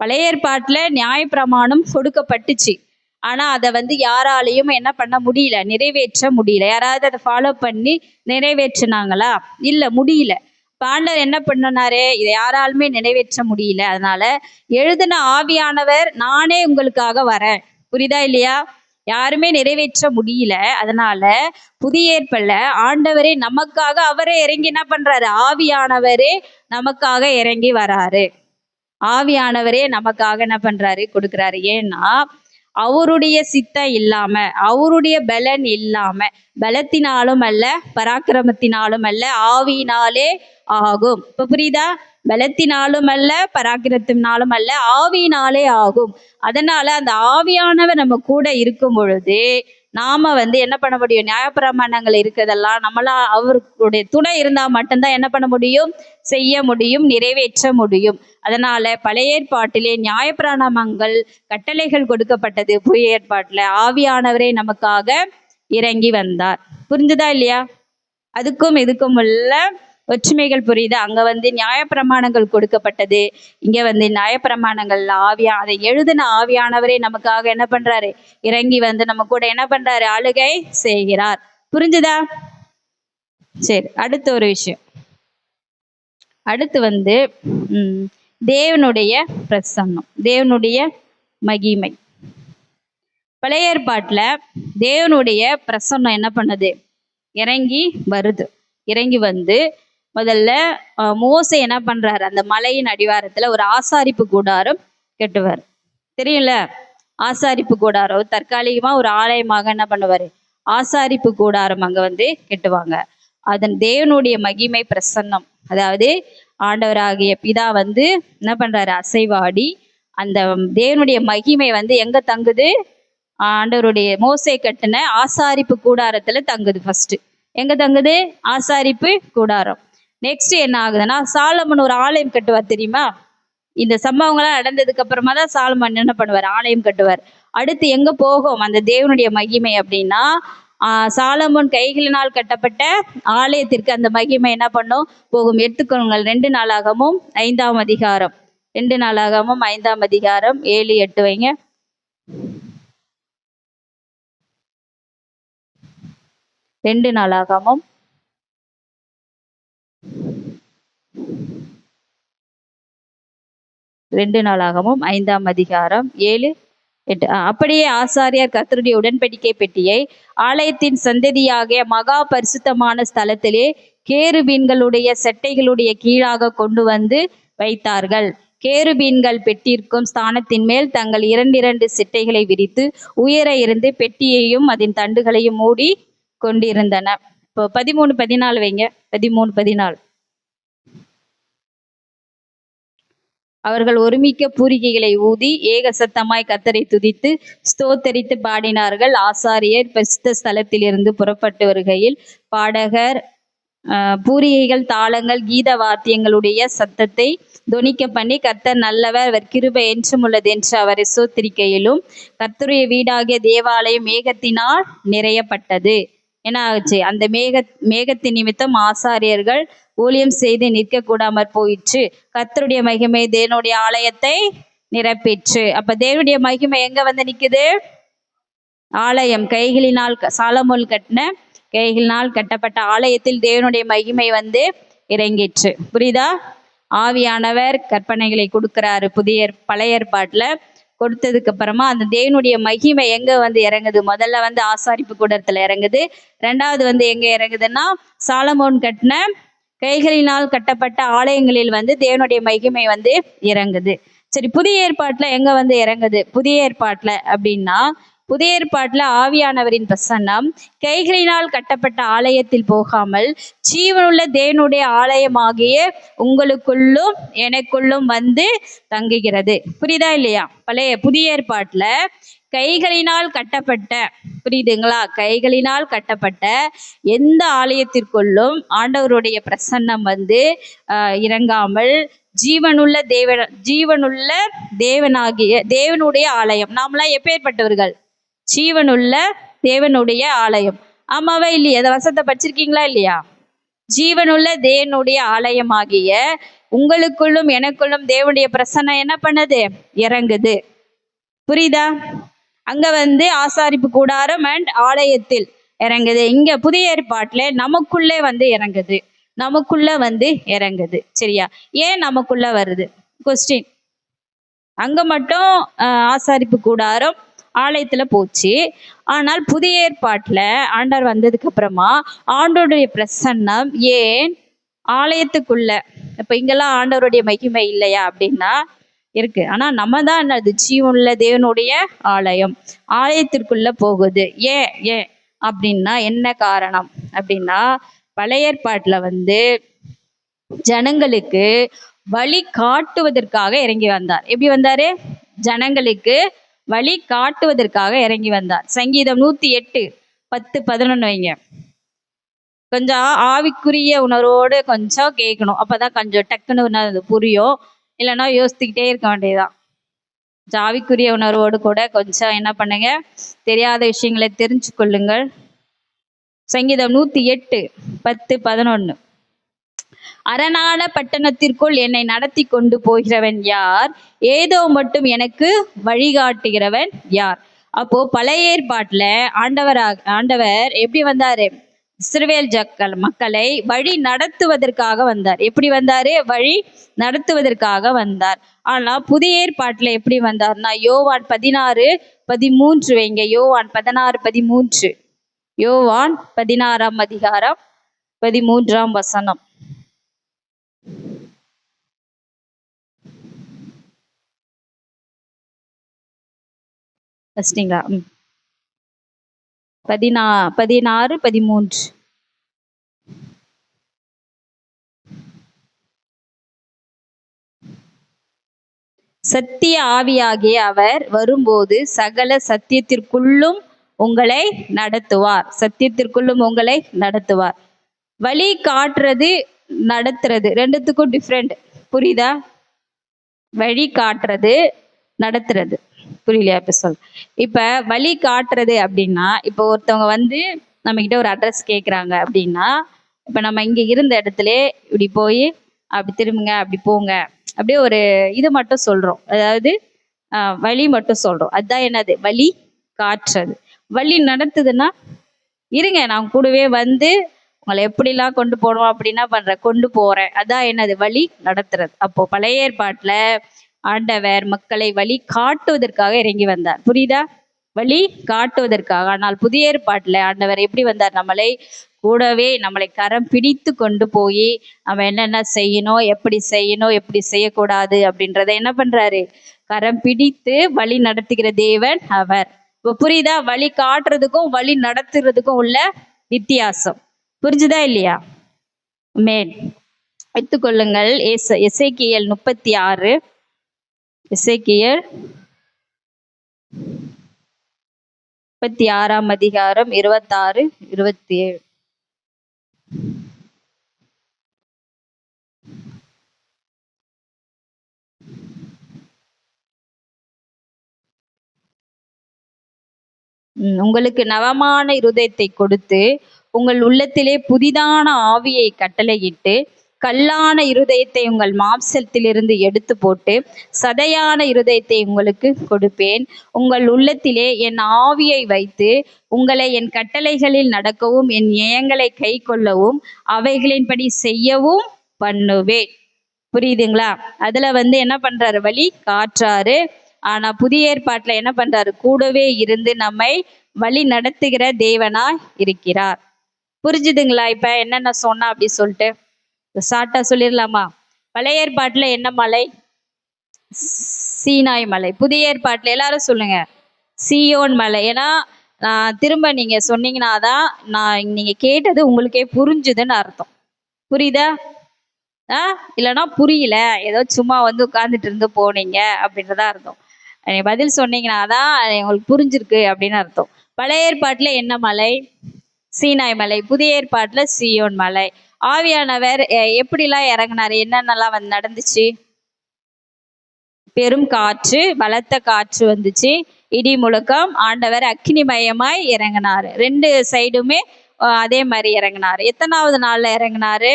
பழைய ஏற்பாட்டுல நியாயப்பிரமாணம் கொடுக்கப்பட்டுச்சு, ஆனா அதை வந்து யாராலையும் என்ன பண்ண முடியல? நிறைவேற்ற முடியல. யாராவது அதை ஃபாலோ பண்ணி நிறைவேற்றினாங்களா? இல்ல, முடியல. ஆண்டவர் என்ன பண்ணனாரு? இதை யாராலுமே நிறைவேற்ற முடியல. அதனால எழுதின ஆவியானவர், நானே உங்களுக்காக வரேன். புரியுதா இல்லையா? யாருமே நிறைவேற்ற முடியல. அதனால புதிய ஏற்பல்ல ஆண்டவரே நமக்காக அவரே இறங்கி என்ன பண்றாரு? ஆவியானவரே நமக்காக இறங்கி வராரு. ஆவியானவரே நமக்காக என்ன பண்றாரு? கொடுக்குறாரு. ஏன்னா அவருடைய சித்தம் இல்லாம, அவருடைய பலன் இல்லாம, பலத்தினாலும் அல்ல, பராக்கிரமத்தினாலும் அல்ல, ஆவியினாலே ஆகும். இப்ப புரியுதா? பலத்தினாலும் அல்ல, பராக்கிரத்தினாலும் அல்ல, ஆவியினாலே ஆகும். அதனால அந்த ஆவியானவர் நம்ம கூட இருக்கும் பொழுது நாம வந்து என்ன பண்ண முடியும்? நியாயப்பிரமாணங்கள் இருக்கிறதெல்லாம் நம்மளா அவருடைய துணை இருந்தா மட்டும்தான் என்ன பண்ண முடியும்? செய்ய முடியும், நிறைவேற்ற முடியும். அதனால பழைய ஏற்பாட்டிலே நியாயப்பிரமாணங்கள், கட்டளைகள் கொடுக்கப்பட்டது. புதிய ஏற்பாட்டுல ஆவியானவரே நமக்காக இறங்கி வந்தார். புரிஞ்சுதா இல்லையா? அதுக்கும் இதுக்கும் உள்ள ஒற்றுமைகள் புரியுது. அங்க வந்து நியாயப்பிரமாணங்கள் கொடுக்கப்பட்டது, இங்க வந்து நியாயப்பிரமாணங்கள் அதை எழுதின ஆவியானவரே நமக்காக என்ன பண்றாரு? இறங்கி வந்து நம்ம கூட என்ன பண்றாரு? ஆளுகை செய்கிறார். புரிஞ்சுதா? சரி, அடுத்த ஒரு விஷயம். அடுத்து வந்து தேவனுடைய பிரசன்னம், தேவனுடைய மகிமை. பழைய ஏற்பாட்டுல தேவனுடைய பிரசன்னம் என்ன பண்ணுது? இறங்கி வருது. இறங்கி வந்து முதல்ல மோசே என்ன பண்றாரு? அந்த மலையின் அடிவாரத்துல ஒரு ஆசாரிப்பு கூடாரம் கட்டுவார். தெரியும்ல? ஆசாரிப்பு கூடாரம் தற்காலிகமா ஒரு ஆலயமாக என்ன பண்ணுவாரு? ஆசாரிப்பு கூடாரம் அங்க வந்து கட்டுவாங்க. அதன் தேவனுடைய மகிமை பிரசன்னம், அதாவது ஆண்டவராகிய பிதா வந்து என்ன பண்றாரு? அசைவாடி அந்த தேவனுடைய மகிமை வந்து எங்க தங்குது? ஆண்டவருடைய மோசே கட்டின ஆசாரிப்பு கூடாரத்துல தங்குது. ஃபர்ஸ்ட் எங்க தங்குது? ஆசாரிப்பு கூடாரம். நெக்ஸ்ட் என்ன ஆகுதுன்னா, சாலமன் ஒரு ஆலயம் கட்டுவார். தெரியுமா? இந்த சம்பவங்கள்லாம் நடந்ததுக்கு அப்புறமா தான் சாலமன் என்ன பண்ணுவார்? ஆலயம் கட்டுவார். அடுத்து எங்க போகும் அந்த தேவனுடைய மகிமை அப்படின்னா, சாலமோன் கைகளினால் கட்டப்பட்ட ஆலயத்திற்கு அந்த மகிமை என்ன பண்ணும் போகும். எடுத்துக்கொள்ளுங்கள் 2 நாளாகமும் 5ஆம் அதிகாரம், 2 நாளாகமும் 5ஆம் அதிகாரம் 7, 8 வைங்க. 2 நாளாகமும் 5ஆம் அதிகாரம் 7, 8. அப்படியே ஆசாரியர் கர்த்தருடைய உடன்படிக்கை பெட்டியை ஆலயத்தின் சந்ததியாகிய மகா பரிசுத்தமான ஸ்தலத்திலே கேருபீன்களுடைய செட்டைகளுடைய கீழாக கொண்டு வந்து வைத்தார்கள். கேருபீன்கள் பெட்டிற்கும் ஸ்தானத்தின் மேல் தங்கள் 2 சிட்டைகளை விரித்து உயர இருந்து பெட்டியையும் அதன் தண்டுகளையும் மூடி கொண்டிருந்தன. இப்போ 13, 14 வைங்க. 13, 14. அவர்கள் ஒருமிக்க பூரிகைகளை ஊதி ஏக சத்தமாய் கர்த்தரை துதித்து ஸ்தோத்தரித்து பாடினார்கள். ஆசாரியர் பரிசுத்த ஸ்தலத்திலிருந்து புறப்பட்டு வருகையில் பாடகர் பூரிகைகள், தாளங்கள், கீத வாத்தியங்களுடைய சத்தத்தை தொனிக்க பண்ணி கர்த்தர் நல்லவர், அவர் கிருபை என்றும் உள்ளது என்று அவரை சோத்திரிக்கையிலும் கர்த்தருடைய வீடாகிய தேவாலயம் மேகத்தினால் நிறையப்பட்டது. என்ன ஆச்சு? அந்த மேகத்தின் நிமித்தம் ஆசாரியர்கள் ஊழியம் செய்து நிற்க கூடாமற் போயிற்று. கர்த்தருடைய மகிமை தேவனுடைய ஆலயத்தை நிரப்பிற்று. அப்ப தேவனுடைய மகிமை எங்க வந்து நிக்குது? ஆலயம், கைகளினால் சாலமோன் கட்டின கைகளினால் கட்டப்பட்ட ஆலயத்தில் தேவனுடைய மகிமை வந்து இறங்கிற்று. புரியுதா? ஆவியானவர் கற்பனைகளை கொடுக்கிறாரு. பழைய ஏற்பாட்டுல கொடுத்ததுக்கு அப்புறமா அந்த தேவனுடைய மகிமை எங்க வந்து இறங்குது? முதல்ல வந்து ஆசாரிப்பு கூடத்துல இறங்குது. 2வது வந்து எங்க இறங்குதுன்னா சாலமோன் கட்டின கைகளினால் கட்டப்பட்ட ஆலயங்களில் வந்து தேவனுடைய மகிமை வந்து இறங்குது. சரி, புதிய ஏற்பாட்டுல எங்க வந்து இறங்குது? புதிய ஏற்பாட்டுல அப்படின்னா புதிய ஏற்பாட்டுல ஆவியானவரின் பிரசன்னம் கைகளினால் கட்டப்பட்ட ஆலயத்தில் போகாமல் ஜீவனுள்ள தேவனுடைய ஆலயமாகிய உங்களுக்குள்ளும் எனக்குள்ளும் வந்து தங்குகிறது. புரியுதா இல்லையா? புதிய ஏற்பாட்டுல கைகளினால் கட்டப்பட்ட, புரியுதுங்களா? கைகளினால் கட்டப்பட்ட எந்த ஆலயத்திற்குள்ளும் ஆண்டவருடைய பிரசன்னம் வந்து இறங்காமல் ஜீவனுள்ள தேவனாகிய தேவனுடைய ஆலயம். நாமெல்லாம் எப்பேற்பட்டவர்கள்? ஜீவனுள்ள தேவனுடைய ஆலயம். ஆமாவா இல்லையா? அந்த வசனத்தை படிச்சிருக்கீங்களா இல்லையா? ஜீவனுள்ள தேவனுடைய ஆலயமாகிய உங்களுக்குள்ளும் எனக்குள்ளும் தேவனுடைய பிரசன்னம் என்ன பண்ணுது? இறங்குது. புரியுதா? அங்க வந்து ஆசாரிப்பு கூடாரம் அண்ட் ஆலயத்தில் இறங்குது. இங்க புதிய ஏற்பாட்டுல நமக்குள்ளே வந்து இறங்குது. நமக்குள்ள வந்து இறங்குது. சரியா? ஏன் நமக்குள்ள வருது? கொஸ்டின். அங்க மட்டும் ஆசாரிப்பு கூடாரம் ஆலயத்துல போச்சு. ஆனால் புதிய ஏற்பாட்டுல ஆண்டவர் வந்ததுக்கு அப்புறமா ஆண்டவருடைய பிரசன்னம் ஏன் ஆலயத்துக்குள்ள? இப்ப இங்கெல்லாம் ஆண்டவருடைய மகிமை இல்லையா அப்படின்னா இருக்கு. ஆனா நம்ம தான் என்னது? ஜீவனுள்ள தேவனுடைய ஆலயம். ஆலயத்திற்குள்ள போகுது. ஏன் அப்படின்னா என்ன காரணம் அப்படின்னா பழைய ஏற்பாட்டுல வந்து ஜனங்களுக்கு வழி காட்டுவதற்காக இறங்கி வந்தார். எப்படி வந்தாரு? ஜனங்களுக்கு வழி காட்டுவதற்காக இறங்கி வந்தார். சங்கீதம் 108, 10, 11 வைங்க. கொஞ்சம் ஆவிக்குரிய உணர்வோடு கொஞ்சம் கேட்கணும். அப்பதான் கொஞ்சம் டக்குன்னு புரியும். இல்லைன்னா யோசித்துக்கிட்டே இருக்க வேண்டியதுதான். ஆவிக்குரிய உணர்வோடு கூட கொஞ்சம் என்ன பண்ணுங்க, தெரியாத விஷயங்களை தெரிஞ்சு கொள்ளுங்கள். சங்கீதம் 108, 10, 11. அரணான பட்டணத்திற்குள் என்னை நடத்தி கொண்டு போகிறவன் யார்? ஏதோ மட்டும் எனக்கு வழிகாட்டுகிறவன் யார்? அப்போ பழைய ஏற்பாட்டுல ஆண்டவர் எப்படி வந்தாரு? இஸ்ரவேல் மக்களை வழி நடத்துவதற்காக வந்தார். எப்படி வந்தாரு? வழி நடத்துவதற்காக வந்தார். ஆனா புதிய ஏற்பாட்டுல எப்படி வந்தார்னா யோவான் 16, 13 வைங்க. யோவான் 16, 13. யோவான் 16ஆம் அதிகாரம் 13ஆம் வசனம். ஃபஸ்டிங்களா? 16, 13. சத்திய ஆவியாகிய அவர் வரும்போது சகல சத்தியத்திற்குள்ளும் உங்களை நடத்துவார். சத்தியத்திற்குள்ளும் உங்களை நடத்துவார். வழி காட்டுறது, நடத்துறது ரெண்டுத்துக்கும் டிஃப்ரெண்ட். புரியுதா? வழி காட்டுறது, நடத்துறது. புரியலையா? இப்ப வழி காட்டுறது அப்படின்னா இப்போ ஒருத்தவங்க வந்து நம்மக்கிட்ட ஒரு அட்ரஸ் கேட்குறாங்க அப்படின்னா, இப்போ நம்ம இங்கே இருந்த இடத்துல இப்படி போய் அப்படி திரும்புங்க, அப்படி போங்க, அப்படியே ஒரு இது மட்டும் சொல்கிறோம். அதாவது வழி மட்டும் சொல்கிறோம். அதுதான் என்னது? வழி காட்டுறது. வழி நடத்துதுன்னா, இருங்க நான் கூடவே வந்து உங்களை எப்படிலாம் கொண்டு போகணும் அப்படின்னா பண்றேன், கொண்டு போறேன். அதான் என்னது? வழி நடத்துறது. அப்போ பழைய ஏற்பாட்டுல ஆண்டவர் மக்களை வழி காட்டுவதற்காக இறங்கி வந்தார். புரியுதா? வழி காட்டுவதற்காக. ஆனால் புதிய ஏற்பாட்டுல ஆண்டவர் எப்படி வந்தார்? கூடவே நம்மளை கரம் பிடித்து கொண்டு போய் நம்ம என்னென்ன செய்யணும், எப்படி செய்யக்கூடாது அப்படின்றத என்ன பண்றாரு? கரம் பிடித்து வழி நடத்துகிற தேவன் அவர். இப்போ புரியுதா? வழி காட்டுறதுக்கும் வழி நடத்துறதுக்கும் உள்ள வித்தியாசம் புரிஞ்சுதா இல்லையா? மேல் எடுத்துக்கொள்ளுங்கள். எசேக்கியேல் 36, எசேக்கியேல் 36ஆம் அதிகாரம் 26, 27. உங்களுக்கு நவமான இருதயத்தை கொடுத்து உங்கள் உள்ளத்திலே புதிதான ஆவியை கட்டளையிட்டு கல்லான இருதயத்தை உங்கள் மாம்சத்திலிருந்து எடுத்து போட்டு சதையான இருதயத்தை உங்களுக்கு கொடுப்பேன். உங்கள் உள்ளத்திலே என் ஆவியை வைத்து உங்களை என் கட்டளைகளில் நடக்கவும் என் நியாயங்களை கை கொள்ளவும் அவைகளின்படி செய்யவும் பண்ணுவேன். புரியுதுங்களா? அதுல என்ன பண்றாரு? வழி காற்றாரு. ஆனா புதிய ஏற்பாட்டுல என்ன பண்றாரு? கூடவே இருந்து நம்மை வழி நடத்துகிற தேவனாய் இருக்கிறார். புரிஞ்சுதுங்களா? இப்ப என்னென்ன சொன்னா அப்படி சொல்லிட்டு ஷார்ட்டா சொல்லிடலாமா? பழைய ஏற்பாட்டுல என்ன மலை? சீனாய் மலை. புதிய ஏற்பாட்டுல எல்லாரும் சொல்லுங்க, சீயோன் மலை. ஏன்னா திரும்ப நீங்க சொன்னீங்கன்னாதான் நீங்க கேட்டது உங்களுக்கே புரிஞ்சுதுன்னு அர்த்தம். புரியுதா? இல்லைன்னா புரியல, ஏதோ சும்மா உட்கார்ந்துட்டு இருந்து போனீங்க அப்படின்றதா அர்த்தம். பதில் சொன்னீங்கன்னாதான் உங்களுக்கு புரிஞ்சிருக்கு அப்படின்னு அர்த்தம். பழைய ஏற்பாட்டுல என்ன மலை? சீனாய் மலை. புதிய ஏற்பாட்டுல சீயோன் மலை. ஆவியானவர் எப்படிலாம் இறங்கினாரு? என்னென்னலாம் நடந்துச்சு? பெரும் காற்று, பலத்த காற்று வந்துச்சு, இடி முழக்கம், ஆண்டவர் அக்னிமயமாய் இறங்கினாரு. 2 சைடுமே அதே மாதிரி இறங்கினாரு. எத்தனாவது நாள்ல இறங்கினாரு?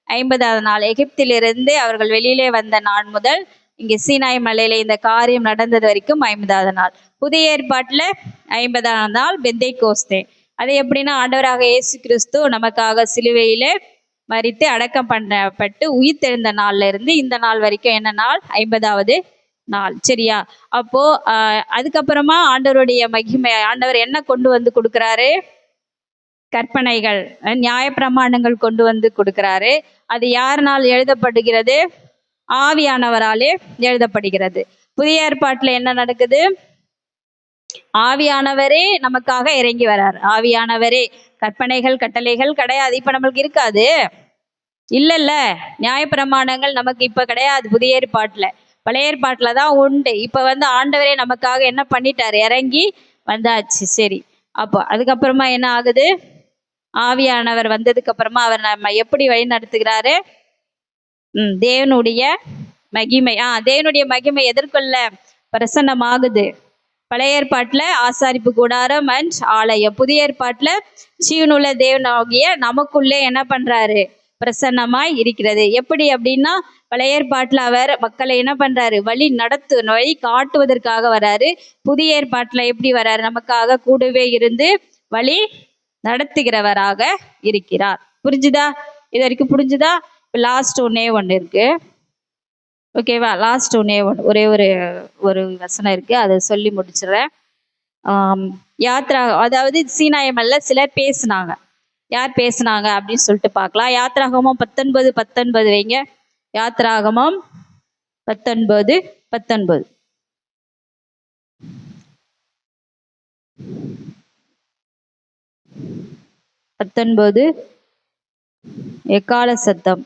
50வது நாள். எகிப்திலிருந்து அவர்கள் வெளியிலே வந்த நாள் முதல் இங்கே சீனாய் மலையில இந்த காரியம் நடந்தது வரைக்கும் 50வது நாள். புதிய ஏற்பாட்டுல 50ஆம் நாள் பெந்தைக்கோஸ்தே. அது எப்படின்னா, ஆண்டவராக இயேசு கிறிஸ்து நமக்காக சிலுவையிலே மரித்து அடக்கம் பண்ணப்பட்டு உயிர்த்தெழுந்த நாள்ல இருந்து இந்த நாள் வரைக்கும் என்ன நாள்? 50வது நாள். சரியா? அப்போ அதுக்கப்புறமா ஆண்டவருடைய மகிமை, ஆண்டவர் என்ன கொண்டு கொடுக்குறாரு? கற்பனைகள், நியாய பிரமாணங்கள் கொண்டு கொடுக்கிறாரு. அது யாருனால் எழுதப்படுகிறது? ஆவியானவராலே எழுதப்படுகிறது. புதிய ஏற்பாட்டுல என்ன நடக்குது? ஆவியானவரே நமக்காக இறங்கி வரார். ஆவியானவரே. கற்பனைகள் கட்டளைகள் கிடையாது. இப்ப நம்மளுக்கு இருக்காது இல்ல. நியாய பிரமாணங்கள் நமக்கு இப்ப கிடையாது புதிய ஏற்பாட்டுல. பழைய ஏற்பாட்டுலதான் உண்டு. இப்ப ஆண்டவரே நமக்காக என்ன பண்ணிட்டாரு? இறங்கி வந்தாச்சு. சரி, அப்போ அதுக்கப்புறமா என்ன ஆகுது? ஆவியானவர் வந்ததுக்கு அப்புறமா அவர் நம்ம எப்படி வழி நடத்துகிறாரு? தேவனுடைய மகிமை. தேவனுடைய மகிமை எதற்கொள்ள பிரசன்னமாகுது? பழைய ஏற்பாட்டுல ஆசாரிப்பு கூடாரம் அண்ட் ஆலயம். புதிய ஏற்பாட்டுல ஜீவனுள்ள தேவனாகிய நமக்குள்ளே என்ன பண்றாரு? பிரசன்னமாய் இருக்கிறது. எப்படி அப்படின்னா, பழைய ஏற்பாட்டுல அவர் மக்களை என்ன பண்றாரு? வழி வழி காட்டுவதற்காக வராரு. புதிய ஏற்பாட்டுல எப்படி வராரு? நமக்காக கூடவே இருந்து வழி நடத்துகிறவராக இருக்கிறார். புரிஞ்சுதா? இது வரைக்கும் புரிஞ்சுதா? லாஸ்ட் ஒன்று இருக்கு. ஓகேவா? லாஸ்ட் ஒரே ஒரு வசனம் இருக்கு, அதை சொல்லி முடிச்சிடுறேன். யாத்ரா, அதாவது சீனாயமல்ல சிலர் பேசினாங்க. யார் பேசினாங்க அப்படின்னு சொல்லிட்டு பார்க்கலாம். யாத்ராகமம் 19:19 வைங்க. யாத்ராகமம் 19:19. எக்கால சத்தம்.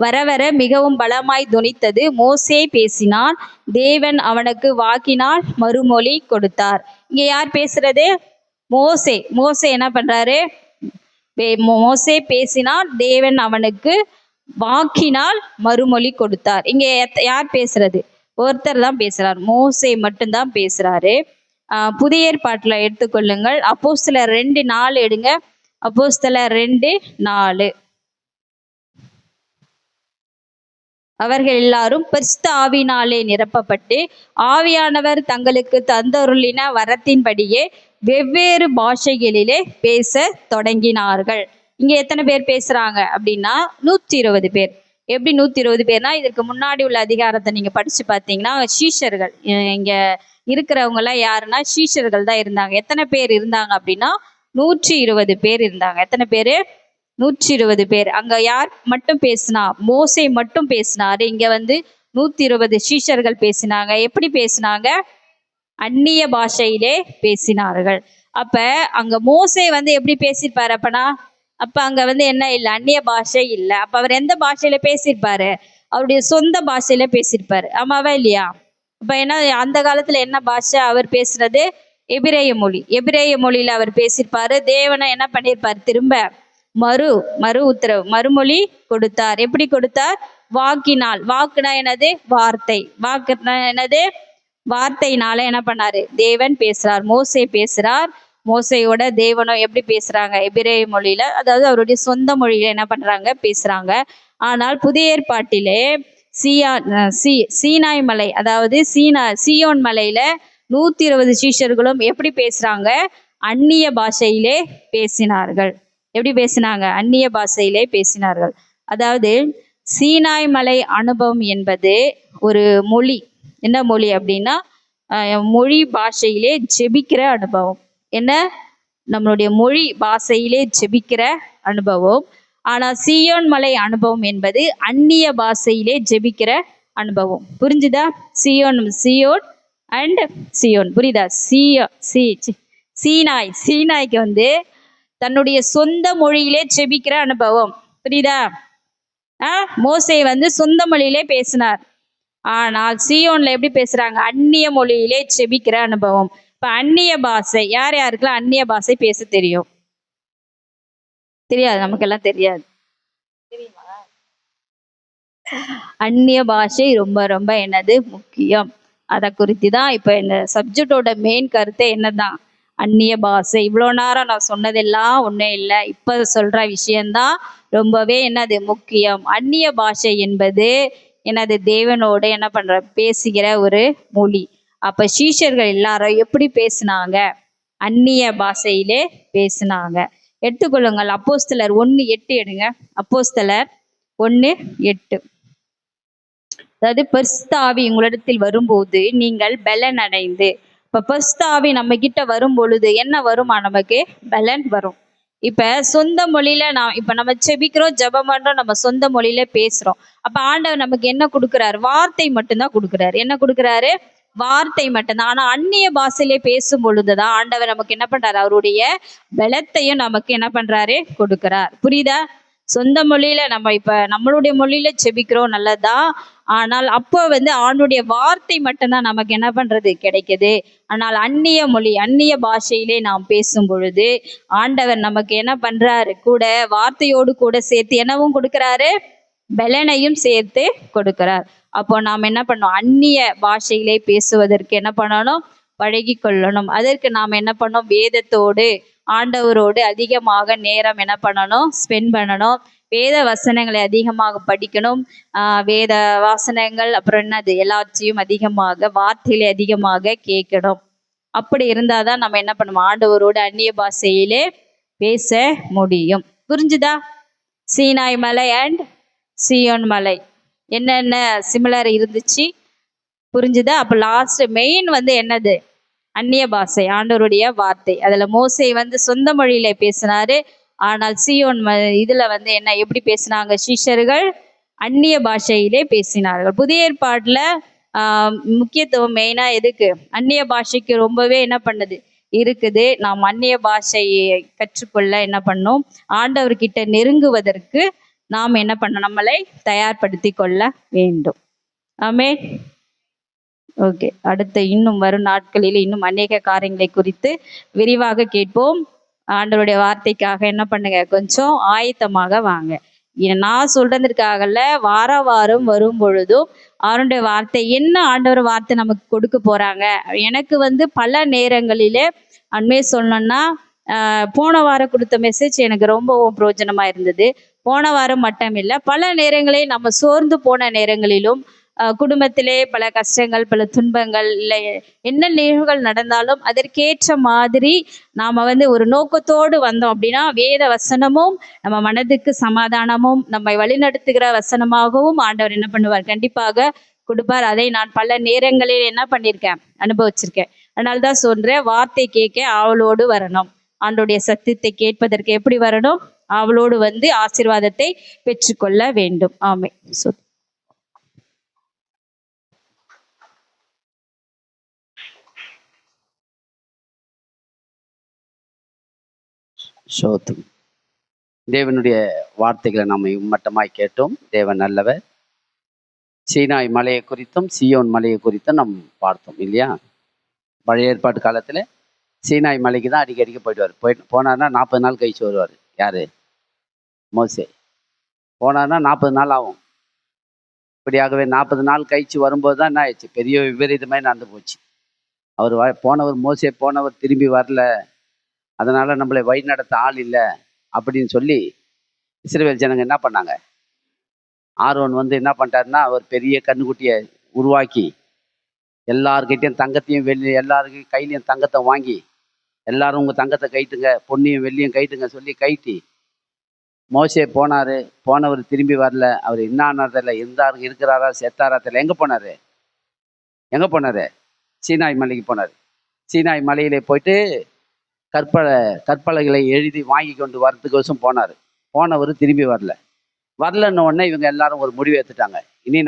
வர வர மிகவும் பலமாய் துணித்தது. மோசே பேசினான், தேவன் அவனுக்கு வாக்கினால் மறுமொழி கொடுத்தார். இங்க யார் பேசுறது? மோசே. மோசே என்ன பண்றாரு? மோசே பேசினான், தேவன் அவனுக்கு வாக்கினால் மறுமொழி கொடுத்தார். இங்க யார் பேசுறது? ஒருத்தர் தான் பேசுறார். மோசே மட்டும்தான் பேசுறாரு. புதிய ஏற்பாட்டுல எடுத்துக்கொள்ளுங்கள். அப்போஸ்தலர் 2:4 எடுங்க. அப்போஸ்தலர் 2:4. அவர்கள் எல்லாரும் பரிசுத்த ஆவியினாலே நிரப்பப்பட்டு ஆவியானவர் தங்களுக்கு தந்தருளின வரத்தின்படியே வெவ்வேறு பாஷைகளிலே பேச தொடங்கினார்கள். இங்க எத்தனை பேர் பேசுறாங்க அப்படின்னா 120 பேர். எப்படி 120 பேர்னா, இதற்கு முன்னாடி உள்ள அதிகாரத்தை நீங்க படிச்சு பார்த்தீங்கன்னா சீஷர்கள், இங்க இருக்கிறவங்க எல்லாம் யாருன்னா சீஷர்கள் தான் இருந்தாங்க. எத்தனை பேர் இருந்தாங்க அப்படின்னா 120 பேர் இருந்தாங்க. எத்தனை பேரு? 120 பேர். அங்க யார் மட்டும் பேசினா? மோசே மட்டும் பேசினாரு. இங்க வந்து 120 சீஷர்கள் பேசினாங்க. எப்படி பேசினாங்க? அந்நிய பாஷையிலே பேசினார்கள். அப்ப அங்க மோசே வந்து எப்படி பேசியிருப்பாரு அப்பனா? அப்ப அங்க வந்து என்ன இல்லை? அந்நிய பாஷை இல்லை. அப்ப அவர் எந்த பாஷையில பேசியிருப்பாரு? அவருடைய சொந்த பாஷையில பேசியிருப்பாரு. ஆமாவா இல்லையா? அப்ப என்ன அந்த காலத்துல என்ன பாஷை அவர் பேசுறது? எபிரேய மொழி. எபிரேய மொழியில அவர் பேசியிருப்பாரு. தேவனை என்ன பண்ணியிருப்பாரு? திரும்ப மறுமொழி கொடுத்தார். எப்படி கொடுத்தார்? வாக்கினால். வாக்குனா என்னது? வார்த்தை. வாக்குனா என்னது? வார்த்தையினால என்ன பண்ணாரு? தேவன் பேசுறார். மோசே பேசுறார். மோசையோட தேவனும் எப்படி பேசுறாங்க? எபிரேய மொழியில, அதாவது அவருடைய சொந்த மொழியில என்ன பண்றாங்க? பேசுறாங்க. ஆனால் புதிய ஏற்பாட்டிலே சீனாய் மலை, அதாவது சியோன் மலையில 120 சீஷர்களும் எப்படி பேசுறாங்க? அந்நிய பாஷையிலே பேசினார்கள். எப்படி பேசினாங்க? அந்நிய பாஷையிலே பேசினார்கள். அதாவது சீனாய் மலை அனுபவம் என்பது ஒரு மொழி. என்ன மொழி அப்படின்னா மொழி பாஷையிலே ஜெபிக்கிற அனுபவம். என்ன? நம்மளுடைய மொழி பாஷையிலே ஜெபிக்கிற அனுபவம். ஆனா சியோன் மலை அனுபவம் என்பது அந்நிய பாஷையிலே ஜெபிக்கிற அனுபவம். புரிஞ்சுதா? Zion and Zion. புரியுதா? சீனாய்க்கு வந்து தன்னுடைய சொந்த மொழியிலே ஜெபிக்கிற அனுபவம். புரியுதா? மோசே வந்து சொந்த மொழியிலே பேசினார். ஆனால் சியோன்ல எப்படி பேசுறாங்க? அந்நிய மொழியிலே ஜெபிக்கிற அனுபவம். இப்ப அந்நிய பாஷை யார் யாருக்கெல்லாம் அந்நிய பாஷை பேச தெரியும்? தெரியாது. நமக்கெல்லாம் தெரியாது. தெரியுமா? அந்நிய பாஷை ரொம்ப ரொம்ப என்னது? முக்கியம். அதை குறித்து தான் இப்ப இந்த சப்ஜெக்டோட மெயின் கருத்தை என்னதான்? அந்நிய பாஷை. இவ்வளோ நேரம் நான் சொன்னதெல்லாம் ஒன்றும் இல்லை. இப்போ சொல்ற விஷயம்தான் ரொம்பவே என்னது? முக்கியம். அந்நிய பாஷை என்பது என்னது? தேவனோடு என்ன பண்ற? பேசுகிற ஒரு மொழி. அப்ப சீஷர்கள் எல்லாரும் எப்படி பேசினாங்க? அந்நிய பாஷையிலே பேசினாங்க. எடுத்துக்கொள்ளுங்கள். அப்போஸ்தலர் 1:8 எடுங்க. அப்போஸ்தலர் 1:8. அதாவது பரிசுத்த ஆவி உங்களிடத்தில் வரும்போது நீங்கள் பலன் அடைந்து. இப்ப பரிசுத்த ஆவி நம்ம கிட்ட வரும் பொழுது என்ன வருமா? நமக்கு பலன் வரும். இப்ப சொந்த மொழியில நம்ம செபிக்கிறோம், ஜெபம் பண்றோம், நம்ம சொந்த மொழியில பேசுறோம். அப்ப ஆண்டவர் நமக்கு என்ன கொடுக்குறாரு? வார்த்தை மட்டும்தான் கொடுக்குறாரு. என்ன கொடுக்குறாரு? வார்த்தை மட்டும்தான். ஆனா அந்நிய பாஷையிலே பேசும் பொழுதுதான் ஆண்டவர் நமக்கு என்ன பண்றாரு? அவருடைய பலத்தையும் நமக்கு என்ன பண்றாரு? கொடுக்கிறார். புரியுதா? சொந்த மொழியில நம்ம இப்ப நம்மளுடைய மொழியில செபிக்கிறோம், நல்லதா. ஆனால் அப்போ வந்து ஆண்டுடைய வார்த்தை மட்டும்தான் நமக்கு என்ன பண்றது? கிடைக்குது. ஆனால் அந்நிய மொழி, அந்நிய பாஷையிலே நாம் பேசும் பொழுது ஆண்டவர் நமக்கு என்ன பண்றாரு? கூட வார்த்தையோடு கூட சேர்த்து என்னவும் கொடுக்கிறாரு? பலனையும் சேர்த்து கொடுக்கிறார். அப்போ நாம் என்ன பண்ணோம்? அந்நிய பாஷையிலே பேசுவதற்கு என்ன பண்ணணும்? பழகி கொள்ளணும். அதற்கு நாம் என்ன பண்ணோம்? வேதத்தோடு ஆண்டவரோடு அதிகமாக நேரம் என்ன பண்ணணும்? ஸ்பெண்ட் பண்ணணும். வேத வசனங்களை அதிகமாக படிக்கணும். வேத வாசனங்கள் அப்புறம் என்னது? எல்லாத்தையும் அதிகமாக வார்த்தைகளை அதிகமாக கேட்கணும். அப்படி இருந்தாதான் நம்ம என்ன பண்ணுவோம்? ஆண்டவரோடு அந்நிய பாஷையிலே பேச முடியும். புரிஞ்சுதா? சீனாய் மலை அண்ட் சியோன் மலை என்னென்ன சிமிலர் இருந்துச்சு? புரிஞ்சுதா? அப்ப லாஸ்ட் மெயின் வந்து என்னது? அந்நிய பாஷை, ஆண்டவருடைய வார்த்தை. அதுல மோசே வந்து சொந்த மொழியில பேசினாரு. ஆனால் சியோன் இதுல வந்து என்ன எப்படி பேசினாங்க? சீஷர்கள் அந்நிய பாஷையிலே பேசினார்கள். புதிய ஏற்பாட்டுல முக்கியத்துவம் மெயினா எதுக்கு? அந்நிய பாஷைக்கு ரொம்பவே என்ன பண்ணுது? இருக்குது. நாம் அந்நிய பாஷையை கற்றுக்கொள்ள என்ன பண்ணோம்? ஆண்டவர்கிட்ட நெருங்குவதற்கு நாம் என்ன பண்ணோம்? நம்மளை தயார்படுத்தி கொள்ள வேண்டும். ஆமென். ஓகே, அடுத்த இன்னும் வரும் நாட்களில் இன்னும் அநேக காரியங்களை குறித்து விரிவாக கேட்போம். ஆண்டவருடைய வார்த்தைக்காக என்ன பண்ணுங்க? கொஞ்சம் ஆயத்தமாக வாங்க. நான் சொல்றதுக்காகல, வாரம் வரும் பொழுதும் அவருடைய வார்த்தை என்ன, ஆண்டவர் வார்த்தை நமக்கு கொடுக்க போறாங்க. எனக்கு வந்து பல நேரங்களிலே அண்மையை சொல்லணும்னா, போன வாரம் கொடுத்த மெசேஜ் எனக்கு ரொம்பவும் பிரயோஜனமா இருந்தது. போன வாரம் மட்டும் இல்லை, பல நேரங்களில் நம்ம சோர்ந்து போன நேரங்களிலும், குடும்பத்திலே பல கஷ்டங்கள், பல துன்பங்கள், இல்லை என்ன நிகழ்வுகள் நடந்தாலும் அதற்கேற்ற மாதிரி நாம வந்து ஒரு நோக்கத்தோடு வந்தோம் அப்படின்னா, வேத வசனமும் நம்ம மனதுக்கு சமாதானமும் நம்மை வழிநடத்துகிற வசனமாகவும் ஆண்டவர் என்ன பண்ணுவார், கண்டிப்பாக கொடுப்பார். அதை நான் பல நேரங்களில் என்ன பண்ணியிருக்கேன், அனுபவிச்சிருக்கேன். அதனால்தான் சொல்றேன், வார்த்தை கேட்க ஆவலோடு வரணும். ஆண்டோடைய சத்தியத்தை கேட்பதற்கு எப்படி வரணும், அவளோடு வந்து ஆசீர்வாதத்தை பெற்றுக்கொள்ள வேண்டும். ஆமே. சோத்ரம். தேவனுடைய வார்த்தைகளை நாம் மட்டமாய் கேட்டோம். தேவன் நல்லவர். சீனாய் மலையை குறித்தும் சீயோன் மலையை குறித்தும் நாம் பார்த்தோம் இல்லையா. பழைய ஏற்பாட்டு காலத்தில் சீனாய் மலைக்கு தான் அடிக்கடிக்கு போனார்னா 40 நாள் கழிச்சு வருவார். யார்? மோசே. போனார்னா 40 நாள் ஆகும். இப்படியாகவே 40 நாள் கழிச்சு வரும்போது தான் என்ன ஆயிடுச்சு, பெரிய விபரீதமாக நடந்து போச்சு. அவர் போனவர் மோசே போனவர் திரும்பி வரல, அதனால நம்மளை வழி நடத்த ஆள் இல்லை அப்படின்னு சொல்லி இஸ்ரவேல் ஜனங்க என்ன பண்ணாங்க, ஆரோன் வந்து என்ன பண்ணிட்டாருன்னா, ஒரு பெரிய கண்ணுக்குட்டியை உருவாக்கி எல்லாருக்கிட்டையும் தங்கத்தையும் எல்லாருக்கும் கையிலையும் தங்கத்தை வாங்கி, எல்லாரும் உங்கள் தங்கத்தை கைட்டுங்க, பொன்னியும் வெள்ளியும் கைட்டுங்க சொல்லி கைட்டி, மோசே போனவர் திரும்பி வரல, அவர் என்னானதில்லை, இருக்கிறாரா செத்தாரா தெரியல. எங்கே போனார்? சீனாய் மலைக்கு போனார். சீனாய் மலையிலே போயிட்டு கற்பலகைகளை எழுதி வாங்கி கொண்டு வரதுக்கோசம் போனார். போனவர் திரும்பி வரலன்னு உடனே இவங்க எல்லாரும் ஒரு முடிவு எடுத்துட்டாங்க, இனி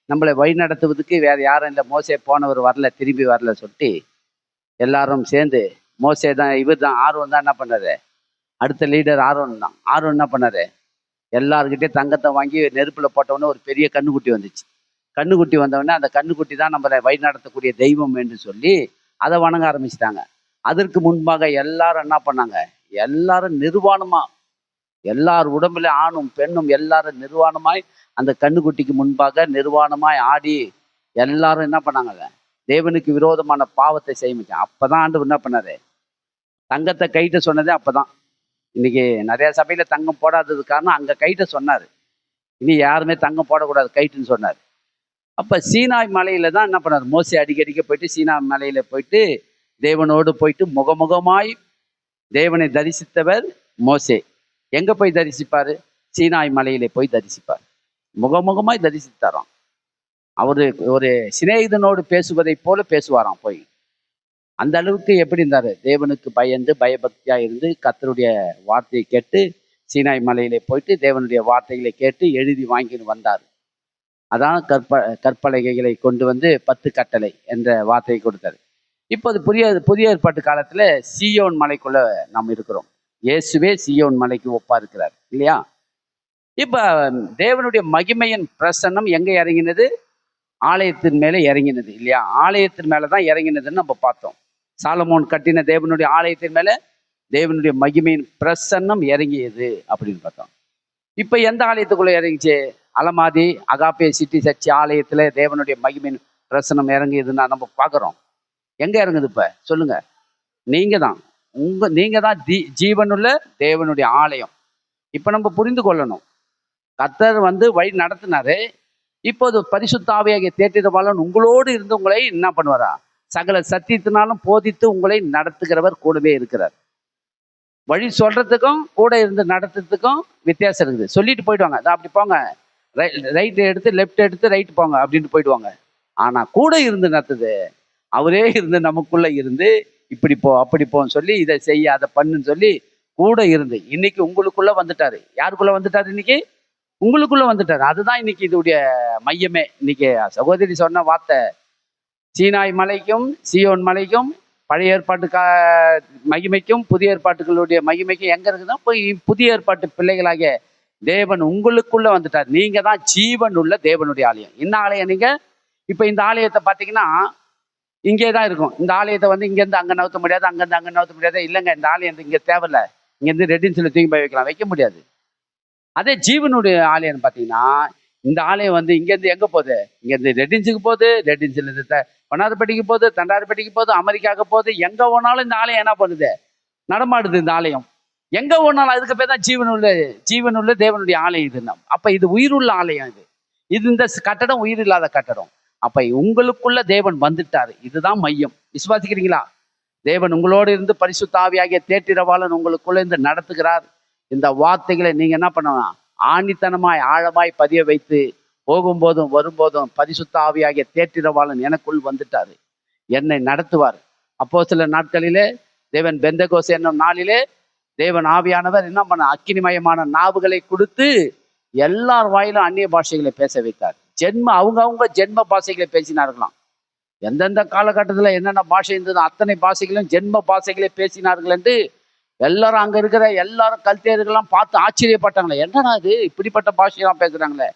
நம்மளை வழி நடத்துவதுக்கு வேற யாரும் இல்லை, மோசே போனவர் வரல, திரும்பி வரல சொல்லிட்டு எல்லாரும் சேர்ந்து மோசே தான், இவர் தான், ஆர்வம் தான் என்ன பண்ணாரு, அடுத்த லீடர் ஆர்வம் தான். ஆர்வம் என்ன பண்ணாரு, எல்லாருக்கிட்டே தங்கத்தை வாங்கி நெருப்புல போட்டவுடனே ஒரு பெரிய கண்ணுக்குட்டி வந்துச்சு. கண்ணுக்குட்டி வந்தவுடனே அந்த கண்ணுக்குட்டி தான் நம்மளை வழி நடத்தக்கூடிய தெய்வம் என்று சொல்லி அதை வணங்க ஆரம்பிச்சிட்டாங்க. அதற்கு முன்பாக எல்லாரும் என்ன பண்ணாங்க, எல்லாரும் நிர்வாணமா, எல்லார் உடம்புல ஆணும் பெண்ணும் எல்லாரும் நிர்வாணமாய் அந்த கண்ணுக்குட்டிக்கு முன்பாக நிர்வாணமாய் ஆடி எல்லாரும் என்ன பண்ணாங்க, தேவனுக்கு விரோதமான பாவத்தை செய்ய. அப்பதான் ஆண்டவர் என்ன பண்ணாரு, தங்கத்தை கைட்ட சொன்னதே அப்பதான். இன்னைக்கு நிறைய சபையில தங்கம் போடாதது காரணம் அங்க கைட்ட சொன்னாரு, இனி யாருமே தங்கம் போடக்கூடாது கைட்டுன்னு சொன்னார். அப்ப சீனாய் மலையில தான் என்ன பண்ணாரு, மோசே அடிக்கடிக்க போயிட்டு சீனாய் மலையில போயிட்டு தேவனோடு போயிட்டு முகமுகமாய் தேவனை தரிசித்தவர் மோசே. எங்க போய் தரிசிப்பாரு, சீனாய் மலையிலே போய் தரிசிப்பார், முகமுகமாய் தரிசித்தாராம். அவரு ஒரு சிநேகிதனோடு பேசுவதை போல பேசுவாராம் போய். அந்த அளவுக்கு எப்படி இருந்தாரு, தேவனுக்கு பயந்து பயபக்தியா இருந்து கர்த்தருடைய வார்த்தையை கேட்டு சீனாய் மலையிலே போயிட்டு தேவனுடைய வார்த்தைகளை கேட்டு எழுதி வாங்கின்னு வந்தார். அதான் கற்பலகைகளை கொண்டு வந்து 10 கட்டளை என்ற வார்த்தையை கொடுத்தாரு. இப்போது புதிய ஏற்பாட்டு காலத்துல சீயோன் மலைக்குள்ள நாம் இருக்கிறோம். இயேசுவே சீயோன் மலைக்கு ஒப்பா இருக்கிறார் இல்லையா. இப்ப தேவனுடைய மகிமையின் பிரசன்னம் எங்க இறங்கினது, ஆலயத்தின் மேலே இறங்கினது இல்லையா. ஆலயத்தின் மேலதான் இறங்கினதுன்னு நம்ம பார்த்தோம். சாலமோன் கட்டின தேவனுடைய ஆலயத்தின் மேல தேவனுடைய மகிமையின் பிரசன்னம் இறங்கியது அப்படின்னு பார்த்தோம். இப்ப எந்த ஆலயத்துக்குள்ள இறங்கிச்சு, அலமாதி அகாப்பே சிட்டி சர்ச் ஆலயத்துல தேவனுடைய மகிமையின் பிரசன்னம் இறங்கியதுன்னா நம்ம பார்க்குறோம். எங்க இறங்குது இப்ப சொல்லுங்க, நீங்க தான் ஜீவனுள்ள தேவனுடைய ஆலயம். இப்ப நம்ம புரிந்து கொள்ளணும், கர்த்தர் வந்து வழி நடத்தினாரு. இப்போது பரிசுத்த ஆவியாகிய தேற்றிடவாளன் உங்களோடு இருந்து உங்களை என்ன பண்ணுவாரா, சகல சத்தியத்தினாலும் போதித்து உங்களை நடத்துகிறவர் கூடவே இருக்கிறார். வழி சொல்றதுக்கும் கூட இருந்து நடத்துறதுக்கும் வித்தியாசம் இருக்குது. சொல்லிட்டு போயிடுவாங்க, அப்படி போங்க, ரைட் எடுத்து லெஃப்ட் எடுத்து ரைட் போங்க அப்படின்ட்டு போயிடுவாங்க. ஆனா கூட இருந்து நடத்துது அவரே இருந்து நமக்குள்ள இருந்து இப்படி போ அப்படி போன்னு சொல்லி இதை செய்ய அதை பண்ணுன்னு சொல்லி கூட இருந்து இன்னைக்கு உங்களுக்குள்ள வந்துட்டாரு. யாருக்குள்ள வந்துட்டாரு, இன்னைக்கு உங்களுக்குள்ள வந்துட்டாரு. அதுதான் இன்னைக்கு இதோடைய மையமே. இன்னைக்கு சகோதரி சொன்ன வார்த்தை, சீனாய் மலைக்கும் சீயோன் மலைக்கும் பழைய ஏற்பாட்டு மகிமைக்கும் புதிய ஏற்பாட்டுகளுடைய மகிமைக்கும் எங்க இருக்குதோ போய் புதிய ஏற்பாட்டு பிள்ளைகளாகிய தேவன் உங்களுக்குள்ள வந்துட்டார். நீங்க தான் ஜீவன் உள்ள தேவனுடைய ஆலயம். என்ன ஆலயம், நீங்க இப்ப இந்த ஆலயத்தை பார்த்தீங்கன்னா இங்கே தான் இருக்கும். இந்த ஆலயத்தை வந்து இங்கேருந்து அங்கே நவுத்த முடியாது, அங்கேருந்து அங்கே நவுத்த முடியாது. இல்லைங்க, இந்த ஆலயம் இங்கே தேவையில்லை, இங்கேருந்து ரெட்டின்ஸில் தூக்கி போய் வைக்கலாம், வைக்க முடியாது. அதே ஜீவனுடைய ஆலயம் பார்த்தீங்கன்னா இந்த ஆலயம் வந்து இங்கேருந்து எங்கே போகுது? இங்கேருந்து ரெட்டின்ஸுக்கு போகுது, ரெட்டின்ஸ்லேருந்து வண்ணாரப்பேட்டைக்கு போகுது, தண்டாரப்பேட்டைக்கு போகுது, அமெரிக்காவுக்கு போகுது. எங்கே போனாலும் இந்த ஆலயம் என்ன பண்ணுது? நடமாடுது இந்த ஆலயம். எங்கே போனாலும் அதுக்கு பேர் தான் ஜீவனுள்ள தேவனுடைய ஆலயம் இது. அப்போ இது உயிருள்ள ஆலயம். இது இந்த கட்டடம் உயிர் இல்லாத கட்டடம். அப்போ உங்களுக்குள்ள தேவன் வந்துட்டாரு. இதுதான் மையம். விசுவாசிக்கிறீங்களா? தேவன் உங்களோடு இருந்து பரிசுத்த ஆவியாகிய தேற்றிரவாளன் உங்களுக்குள்ள இருந்து நடத்துகிறார். இந்த வார்த்தைகளை நீங்க என்ன பண்ணலாம்? ஆணித்தனமாய் ஆழமாய் பதிய வைத்து போகும்போதும் வரும்போதும் பரிசுத்த ஆவியாகிய தேற்றிரவாளன் எனக்குள் வந்துட்டாரு, என்னை நடத்துவார். அப்போ சில நாட்களிலே தேவன் பெந்தகோஸ் என்னும் நாளிலே தேவன் ஆவியானவர் என்ன பண்ண? அக்கினிமயமான நாவுகளை கொடுத்து எல்லார் வாயிலும் அந்நிய பாஷைகளை பேச வைத்தார். அவங்க ஜென்ம பாஷைகளை பேசினார்களாம். எந்தெந்த காலகட்டத்தில் என்னென்ன பாஷை இருந்தது அத்தனை பாஷைகளும் ஜென்ம பாஷைகளை பேசினார்கள் என்று எல்லாரும் அங்க இருக்கிற எல்லாரும் கல்தேர்கள்லாம் பார்த்து ஆச்சரியப்பட்டாங்களே. என்னடா இது இப்படிப்பட்ட பாஷையெல்லாம் பேசுறாங்களே,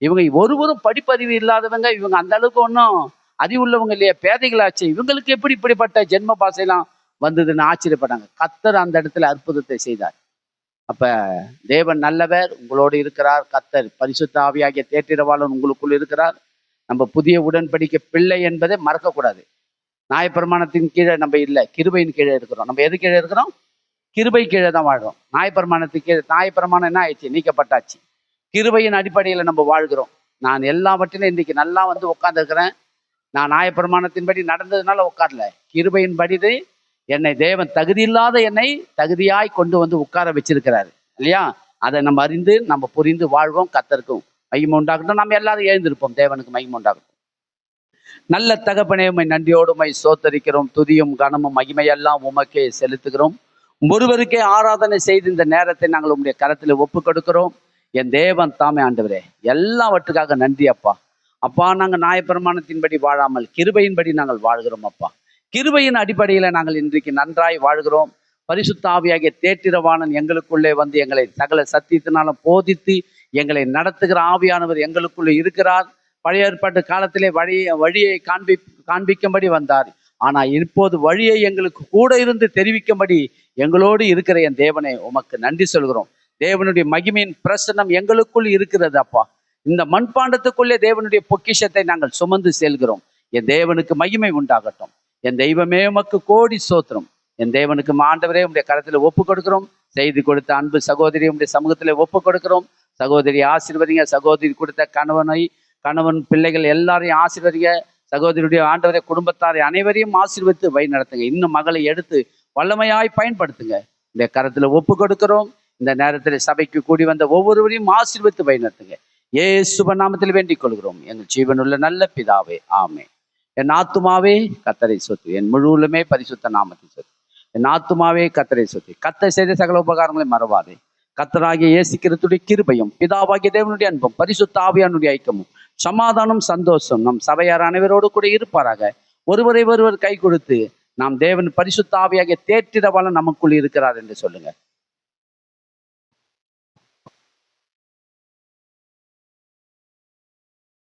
இவங்க ஒருவரும் படிப்பறிவு இல்லாதவங்க, இவங்க அந்த அளவுக்கு ஒன்றும் அறிவுள்ளவங்க இல்லையா, பேதைகளாச்சு, இவங்களுக்கு எப்படி இப்படிப்பட்ட ஜென்ம பாஷையெல்லாம் வந்ததுன்னு ஆச்சரியப்பட்டாங்க. கர்த்தர் அந்த இடத்துல அற்புதத்தை செய்தார். அப்ப தேவன் நல்லவர், உங்களோடு இருக்கிறார். கர்த்தர் பரிசுத்த ஆவியாகிய தேற்றிரவாளன் உங்களுக்குள் இருக்கிறார். நம்ம புதிய உடன்படிக்கை பிள்ளை என்பதை மறக்கக்கூடாது. நியாயப்பிரமாணத்தின் கீழே நம்ம இல்லை, கிருபையின் கீழே இருக்கிறோம். நம்ம எது கீழே இருக்கிறோம்? கிருபை கீழே தான் வாழ்கிறோம். நியாயப்பிரமாணத்துக்கு கீழே நியாயப்பிரமாணம் என்ன ஆயிடுச்சு? நீக்கப்பட்டாச்சு. கிருபையின் அடிப்படையில் நம்ம வாழ்கிறோம். நான் எல்லாவற்றிலும் இன்றைக்கு நல்லா வந்து உட்காந்துருக்கிறேன். நான் நியாயப்பிரமாணத்தின்படி நடந்ததுனால உட்காரல, கிருபையின்படி என்னை தேவன் தகுதியில்லாத என்னை தகுதியாய் கொண்டு வந்து உட்கார வச்சிருக்கிறாரு இல்லையா? அதை நம்ம அறிந்து நம்ம புரிந்து வாழ்வோம். கர்த்தருக்கும் மகிமை உண்டாகட்டும். நம்ம எல்லாரும் எழுந்திருப்போம். தேவனுக்கு மகிமை உண்டாகட்டும். நல்ல தகப்பனே, உம்மை நன்றியோடு உம்மை சோத்தரிக்கிறோம். துதியும் கனமும் மகிமையெல்லாம் உமக்கே செலுத்துகிறோம். ஒருவருக்கே ஆராதனை செய்து இந்த நேரத்தை நாங்கள் உங்களுடைய கரத்தில் ஒப்பு கொடுக்கிறோம். என் தேவன் தாமே ஆண்டவரே, எல்லாவற்றுக்காக நன்றி அப்பா. அப்பா, நாங்கள் நியாயப்பிரமாணத்தின்படி வாழாமல் கிருபையின்படி நாங்கள் வாழ்கிறோம் அப்பா. கிருபையின் அடிப்படையில் நாங்கள் இன்றைக்கு நன்றாய் வாழ்கிறோம். பரிசுத்த ஆவியாகிய தேற்றிரவாளன் எங்களுக்குள்ளே வந்து எங்களை சகல சத்தியத்தினாலும் போதித்து எங்களை நடத்துகிற ஆவியானவர் எங்களுக்குள்ளே இருக்கிறார். பழைய ஏற்பாட்டு காலத்திலே வழியை காண்பிக்கும்படி வந்தார். ஆனால் இப்போது வழியை எங்களுக்கு கூட இருந்து தெரிவிக்கும்படி எங்களோடு இருக்கிற என் தேவனை உமக்கு நன்றி சொல்கிறோம். தேவனுடைய மகிமையின் பிரசன்னம் எங்களுக்குள் இருக்கிறது அப்பா. இந்த மண்பாண்டத்துக்குள்ளே தேவனுடைய பொக்கிஷத்தை நாங்கள் சுமந்து செல்கிறோம். என் தேவனுக்கு மகிமை உண்டாகட்டும். என் தெய்வமே உமக்கு கோடி சோத்திரம். என் தேவனுக்கு ஆண்டவரே உடைய கரத்தில் ஒப்பு கொடுக்கிறோம். செய்து கொடுத்த அன்பு சகோதரி உடைய சமூகத்தில் ஒப்பு கொடுக்கிறோம். சகோதரி ஆசீர்வதிங்க. சகோதரி கொடுத்த கணவன் பிள்ளைகள் எல்லாரையும் ஆசீர்வதிங்க. சகோதரியுடைய ஆண்டவரை குடும்பத்தாரை அனைவரையும் ஆசீர்வதித்து வழி நடத்துங்க. இன்னும் மகளை எடுத்து வல்லமையாய் பயன்படுத்துங்க. இந்த கரத்தில் ஒப்பு கொடுக்கிறோம். இந்த நேரத்தில் சபைக்கு கூடி வந்த ஒவ்வொருவரையும் ஆசீர்வதித்து வழி நடத்துங்க. இயேசுவின் நாமத்தில் வேண்டிக் கொள்கிறோம் எங்கள் ஜீவனுள்ள நல்ல பிதாவே, ஆமென். என் ஆத்துமாவே கர்த்தரை சொத்து, என் முழுவதுமே பரிசுத்த நாமத்தை சொத்து. என் ஆத்துமாவே கர்த்தரை சொத்து. கர்த்தர் செய்த சகல உபகாரங்களை மறவாதே. கர்த்தராகிய இயேசு கிறிஸ்துவின் கிருபையும் பிதாவாகிய தேவனுடைய அன்பும் பரிசுத்த ஆவியானுடைய ஐக்கியமும் சமாதானம் சந்தோஷம் நம் சபையார் அனைவரோடு கூட இருப்பாராக. ஒருவரை ஒருவர் கை கொடுத்து நாம் தேவன் பரிசுத்த ஆவியாகிய தேற்றிரவாளன் நமக்குள் இருக்கிறார் என்று சொல்லுங்க.